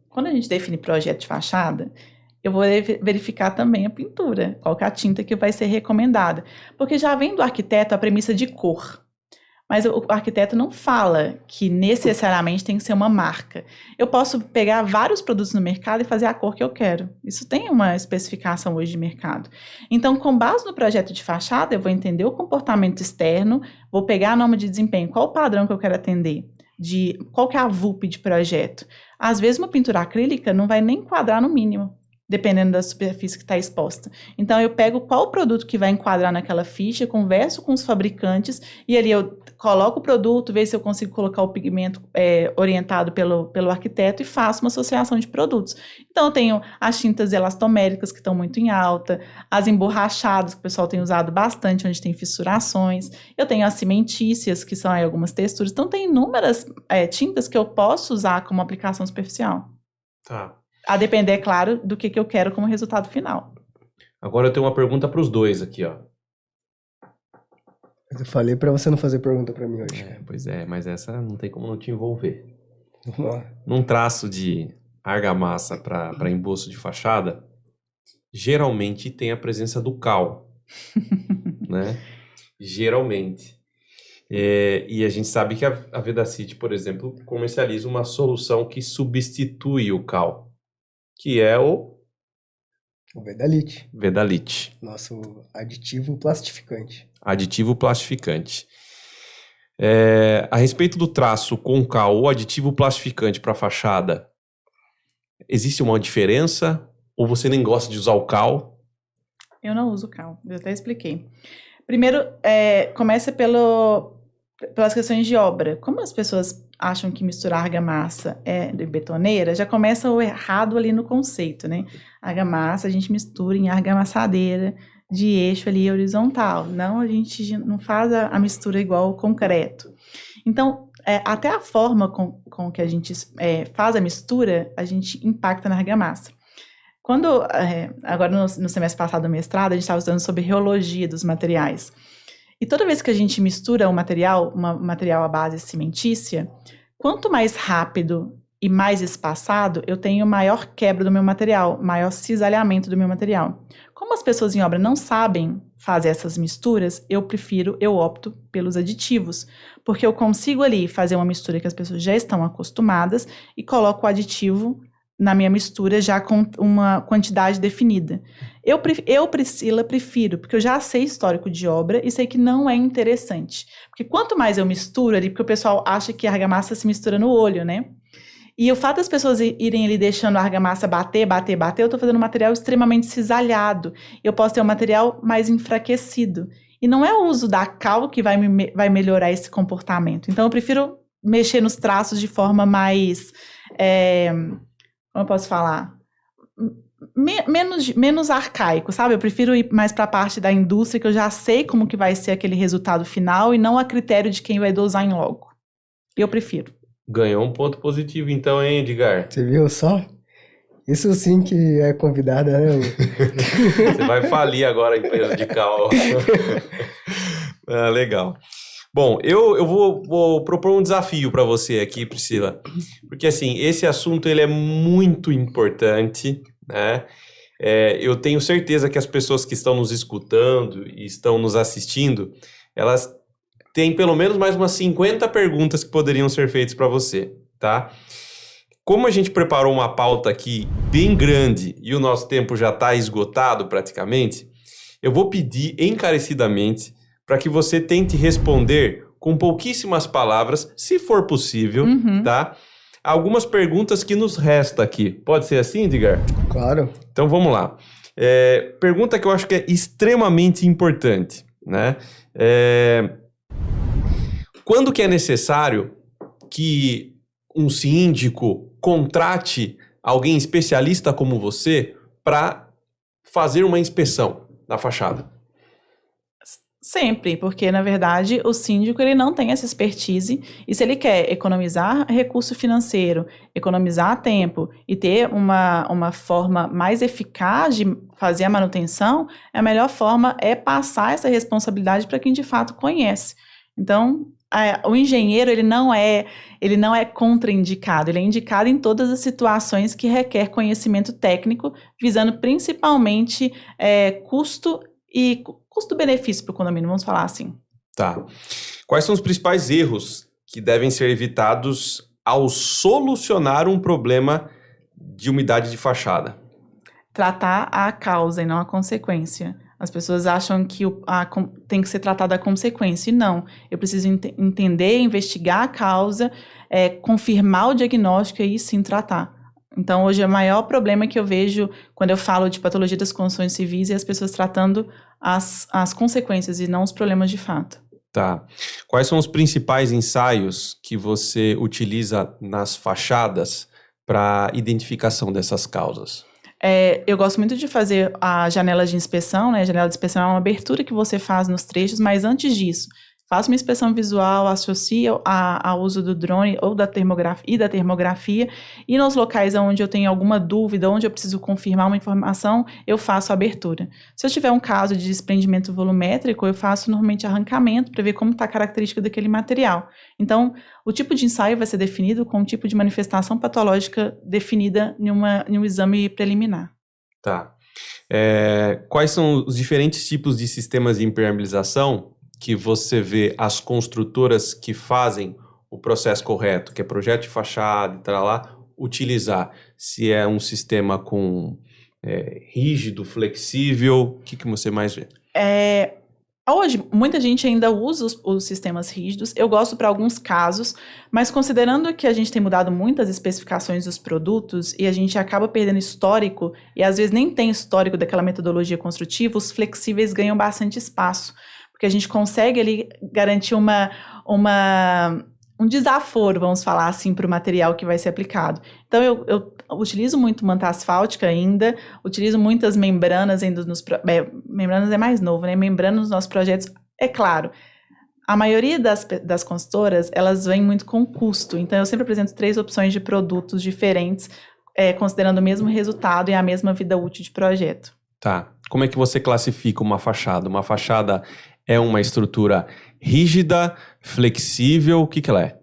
quando a gente define projeto de fachada, eu vou verificar também a pintura, qual que é a tinta que vai ser recomendada. Porque já vem do arquiteto a premissa de cor. Mas o arquiteto não fala que necessariamente tem que ser uma marca. Eu posso pegar vários produtos no mercado e fazer a cor que eu quero. Isso tem uma especificação hoje de mercado. Então, com base no projeto de fachada, eu vou entender o comportamento externo, vou pegar a norma de desempenho, qual o padrão que eu quero atender, qual que é a VUP de projeto. Às vezes, uma pintura acrílica não vai nem enquadrar no mínimo, dependendo da superfície que está exposta. Então, eu pego qual o produto que vai enquadrar naquela ficha, converso com os fabricantes e ali eu coloco o produto, vejo se eu consigo colocar o pigmento orientado pelo arquiteto e faço uma associação de produtos. Então, eu tenho as tintas elastoméricas que estão muito em alta, as emborrachadas que o pessoal tem usado bastante, onde tem fissurações. Eu tenho as cimentícias, que são aí algumas texturas. Então, tem inúmeras tintas que eu posso usar como aplicação superficial.
Tá.
A depender, é claro, do que eu quero como resultado final.
Agora eu tenho uma pergunta para os dois aqui, ó.
Eu falei para você não fazer pergunta para mim hoje.
Pois é, mas essa não tem como não te envolver.
Vamos lá.
Num traço de argamassa para emboço de fachada, geralmente tem a presença do cal, né? Geralmente. E a gente sabe que a Vedacity, por exemplo, comercializa uma solução que substitui o cal, que é o
Vedalite.
Vedalite.
Nosso aditivo plastificante.
Aditivo plastificante. A respeito do traço com cal ou aditivo plastificante para fachada, existe uma diferença? Ou você nem gosta de usar o cal?
Eu não uso cal, eu até expliquei. Primeiro, começa pelas questões de obra. Como as pessoas acham que misturar argamassa de betoneira, já começa o errado ali no conceito, né? Argamassa a gente mistura em argamassadeira de eixo ali horizontal. Não, a gente não faz a mistura igual ao concreto. Então, até a forma com que a gente faz a mistura, a gente impacta na argamassa. Agora no semestre passado do mestrado, a gente estava estudando sobre reologia dos materiais. E toda vez que a gente mistura um material à base cimentícia, quanto mais rápido e mais espaçado, eu tenho maior quebra do meu material, maior cisalhamento do meu material. Como as pessoas em obra não sabem fazer essas misturas, eu opto pelos aditivos, porque eu consigo ali fazer uma mistura que as pessoas já estão acostumadas e coloco o aditivo na minha mistura já com uma quantidade definida. Priscila, prefiro, porque eu já sei histórico de obra e sei que não é interessante. Porque quanto mais eu misturo ali, porque o pessoal acha que a argamassa se mistura no olho, né? E o fato das pessoas irem ali deixando a argamassa bater, eu tô fazendo um material extremamente cisalhado. Eu posso ter um material mais enfraquecido. E não é o uso da cal que vai melhorar esse comportamento. Então, eu prefiro mexer nos traços de forma mais... como eu posso falar? Menos arcaico, sabe? Eu prefiro ir mais para a parte da indústria, que eu já sei como que vai ser aquele resultado final, e não a critério de quem vai dosar em logo. Eu prefiro.
Ganhou um ponto positivo então, hein, Edgar?
Você viu só? Isso sim que é convidada, né?
Você vai falir agora a empresa de cal. Legal. Bom, eu vou propor um desafio para você aqui, Priscila, porque assim, esse assunto ele é muito importante, né? Eu tenho certeza que as pessoas que estão nos escutando e estão nos assistindo, elas têm pelo menos mais umas 50 perguntas que poderiam ser feitas para você, tá? Como a gente preparou uma pauta aqui bem grande e o nosso tempo já está esgotado praticamente, eu vou pedir encarecidamente para que você tente responder com pouquíssimas palavras, se for possível, tá? Algumas perguntas que nos resta aqui. Pode ser assim, Edgar?
Claro.
Então vamos lá. Pergunta que eu acho que é extremamente importante, né? Quando que é necessário que um síndico contrate alguém especialista como você para fazer uma inspeção na fachada?
Sempre, porque, na verdade, o síndico ele não tem essa expertise, e se ele quer economizar recurso financeiro, economizar tempo e ter uma forma mais eficaz de fazer a manutenção, a melhor forma é passar essa responsabilidade para quem de fato conhece. Então, o engenheiro ele não é contraindicado, ele é indicado em todas as situações que requer conhecimento técnico, visando principalmente custo-benefício para o condomínio, vamos falar assim.
Tá. Quais são os principais erros que devem ser evitados ao solucionar um problema de umidade de fachada?
Tratar a causa e não a consequência. As pessoas acham que tem que ser tratada a consequência, e não. Eu preciso entender, investigar a causa, confirmar o diagnóstico e aí sim tratar. Então, hoje, o maior problema que eu vejo quando eu falo de patologia das construções civis é as pessoas tratando as consequências e não os problemas de fato.
Tá. Quais são os principais ensaios que você utiliza nas fachadas para identificação dessas causas?
Eu gosto muito de fazer a janela de inspeção, né? A janela de inspeção é uma abertura que você faz nos trechos, mas antes disso, faço uma inspeção visual, associo ao uso do drone ou da termografia, e nos locais onde eu tenho alguma dúvida, onde eu preciso confirmar uma informação, eu faço a abertura. Se eu tiver um caso de desprendimento volumétrico, eu faço normalmente arrancamento para ver como está a característica daquele material. Então, o tipo de ensaio vai ser definido com o tipo de manifestação patológica definida em um exame preliminar.
Tá. Quais são os diferentes tipos de sistemas de impermeabilização que você vê as construtoras que fazem o processo correto, que é projeto de fachada e tal lá, utilizar? Se é um sistema com rígido, flexível, o que você mais vê?
Hoje, muita gente ainda usa os sistemas rígidos. Eu gosto para alguns casos, mas considerando que a gente tem mudado muitas especificações dos produtos e a gente acaba perdendo histórico, e às vezes nem tem histórico daquela metodologia construtiva, os flexíveis ganham bastante espaço, porque a gente consegue ali garantir um desaforo, vamos falar assim, para o material que vai ser aplicado. Então, eu utilizo muito manta asfáltica ainda, utilizo muitas membranas ainda membranas é mais novo, né? Membranas nos nossos projetos. É claro, a maioria das consultoras, elas vêm muito com custo, então eu sempre apresento 3 opções de produtos diferentes, considerando o mesmo resultado e a mesma vida útil de projeto.
Tá. Como é que você classifica uma fachada? Uma fachada é uma estrutura rígida, flexível, o que ela é?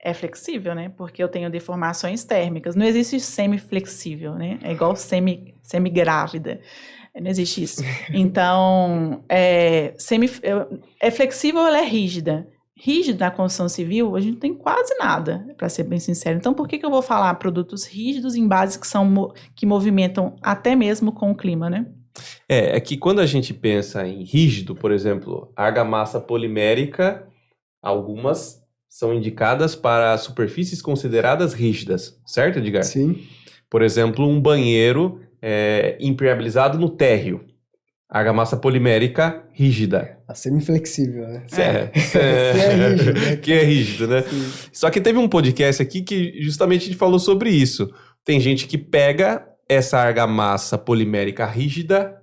é flexível, né? Porque eu tenho deformações térmicas. Não existe semiflexível, né? É igual semi-grávida. Não existe isso. Então, é flexível ou ela é rígida? Rígida na construção civil, a gente não tem quase nada, para ser bem sincero. Então, por que eu vou falar produtos rígidos em base que movimentam até mesmo com o clima, né?
É que quando a gente pensa em rígido, por exemplo, argamassa polimérica, algumas são indicadas para superfícies consideradas rígidas, certo, Edgar?
Sim.
Por exemplo, um banheiro impermeabilizado no térreo. Argamassa polimérica rígida.
A semiflexível, né?
Que é rígido, né? Que é rígido, né?
Sim.
Só que teve um podcast aqui que justamente a gente falou sobre isso. Tem gente que pega essa argamassa polimérica rígida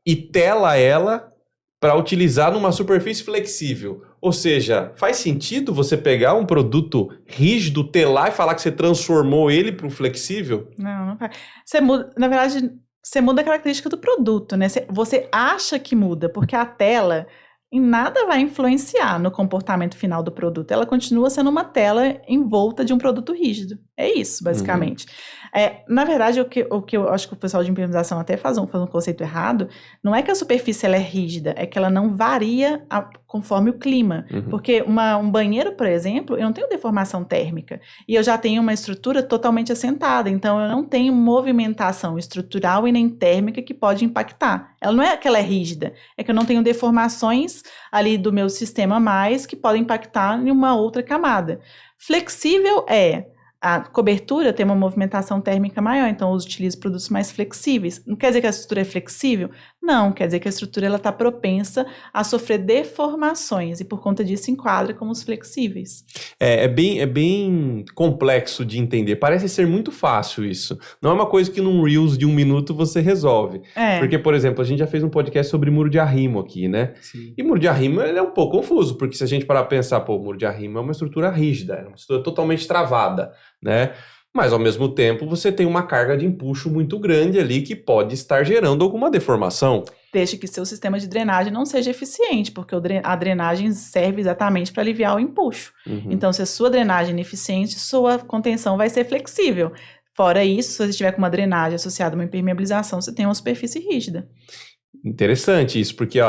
e tela ela para utilizar numa superfície flexível. Ou seja, faz sentido você pegar um produto rígido, telar e falar que você transformou ele para um flexível?
Não faz. Você muda, na verdade, você muda a característica do produto, né? Você acha que muda, porque a tela em nada vai influenciar no comportamento final do produto. Ela continua sendo uma tela em volta de um produto rígido. É isso, basicamente. Na verdade, o que eu acho que o pessoal de impermeabilização até faz um conceito errado, não é que a superfície ela é rígida, é que ela não varia conforme o clima. Porque um banheiro, por exemplo, eu não tenho deformação térmica. E eu já tenho uma estrutura totalmente assentada. Então, eu não tenho movimentação estrutural e nem térmica que pode impactar. Ela não é que ela é rígida, é que eu não tenho deformações ali do meu sistema mais que podem impactar em uma outra camada. Flexível a cobertura tem uma movimentação térmica maior, então eu utilizo produtos mais flexíveis. Não quer dizer que a estrutura é flexível? Não, quer dizer que a estrutura está propensa a sofrer deformações e por conta disso enquadra como os flexíveis.
É bem complexo de entender. Parece ser muito fácil isso. Não é uma coisa que num Reels de 1 minuto você resolve. Porque, por exemplo, a gente já fez um podcast sobre muro de arrimo aqui, né?
Sim.
E muro de arrimo ele é um pouco confuso, porque se a gente parar para pensar, o muro de arrimo é uma estrutura rígida, é uma estrutura totalmente travada, né? Mas, ao mesmo tempo, você tem uma carga de empuxo muito grande ali que pode estar gerando alguma deformação.
Desde que seu sistema de drenagem não seja eficiente, porque a drenagem serve exatamente para aliviar o empuxo. Então, se a sua drenagem é ineficiente, sua contenção vai ser flexível. Fora isso, se você tiver com uma drenagem associada a uma impermeabilização, você tem uma superfície rígida.
Interessante isso, porque,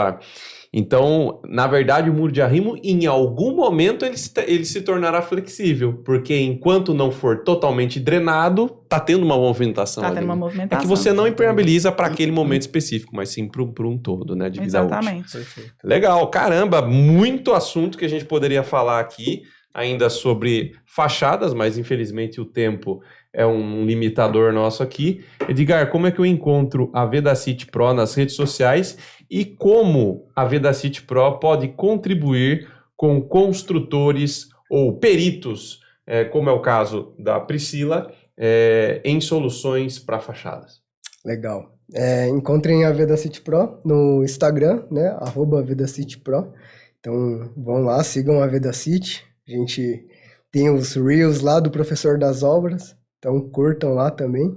então, na verdade, o muro de arrimo, em algum momento, ele se tornará flexível, porque enquanto não for totalmente drenado, tá tendo uma movimentação ali.
Tá tendo uma movimentação.
É que você não impermeabiliza para aquele momento específico, mas sim para um todo, né, de vida útil.
Exatamente.
Legal, caramba, muito assunto que a gente poderia falar aqui, ainda sobre fachadas, mas infelizmente o tempo é um limitador nosso aqui. Edgar, como é que eu encontro a Vedacity Pro nas redes sociais e como a Vedacity Pro pode contribuir com construtores ou peritos, como é o caso da Priscila, em soluções para fachadas?
Legal. Encontrem a Vedacity Pro no Instagram, né? @VedacityPro. Então, vão lá, sigam a Vedacity. A gente tem os Reels lá do Professor das Obras, então curtam lá também.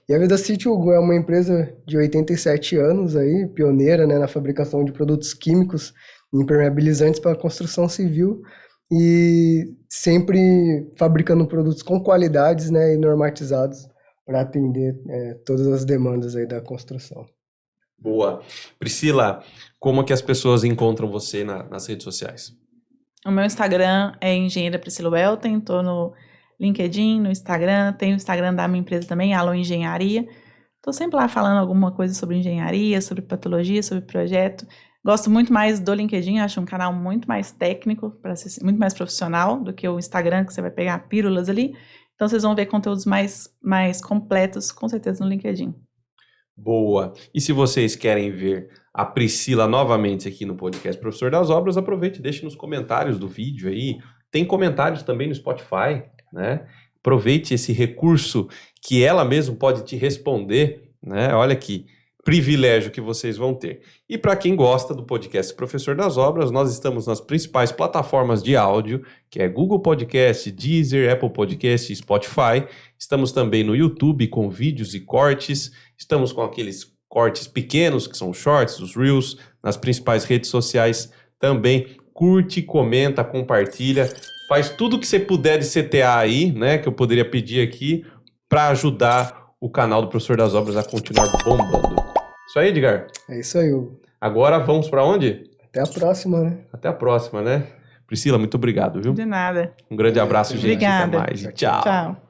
E a Vedacity, Hugo, é uma empresa de 87 anos aí, pioneira, né, na fabricação de produtos químicos impermeabilizantes para a construção civil e sempre fabricando produtos com qualidades, né, e normatizados para atender todas as demandas aí da construção.
Boa. Priscila, como que as pessoas encontram você nas redes sociais?
O meu Instagram é Engenheira Priscila Welten, estou no LinkedIn, no Instagram, tem o Instagram da minha empresa também, Alô Engenharia. Estou sempre lá falando alguma coisa sobre engenharia, sobre patologia, sobre projeto. Gosto muito mais do LinkedIn, acho um canal muito mais técnico, para ser muito mais profissional do que o Instagram, que você vai pegar pílulas ali. Então vocês vão ver conteúdos mais completos, com certeza, no LinkedIn.
Boa. E se vocês querem ver a Priscila novamente aqui no podcast Professor das Obras, aproveite e deixe nos comentários do vídeo aí. Tem comentários também no Spotify, né? Aproveite esse recurso que ela mesma pode te responder, né? Olha que privilégio que vocês vão ter. E para quem gosta do podcast Professor das Obras, nós estamos nas principais plataformas de áudio, que é Google Podcast, Deezer, Apple Podcast e Spotify. Estamos também no YouTube com vídeos e cortes. Estamos com aqueles cortes pequenos, que são os shorts, os reels, nas principais redes sociais também. Curte, comenta, compartilha. Faz tudo que você puder de CTA aí, né? Que eu poderia pedir aqui, para ajudar o canal do Professor das Obras a continuar bombando. Isso aí, Edgar?
É isso aí, Hugo.
Agora vamos para onde?
Até a próxima, né?
Até a próxima, né? Priscila, muito obrigado, viu?
De nada.
Um grande abraço, gente.
Obrigada.
Até mais. Tchau.
Tchau.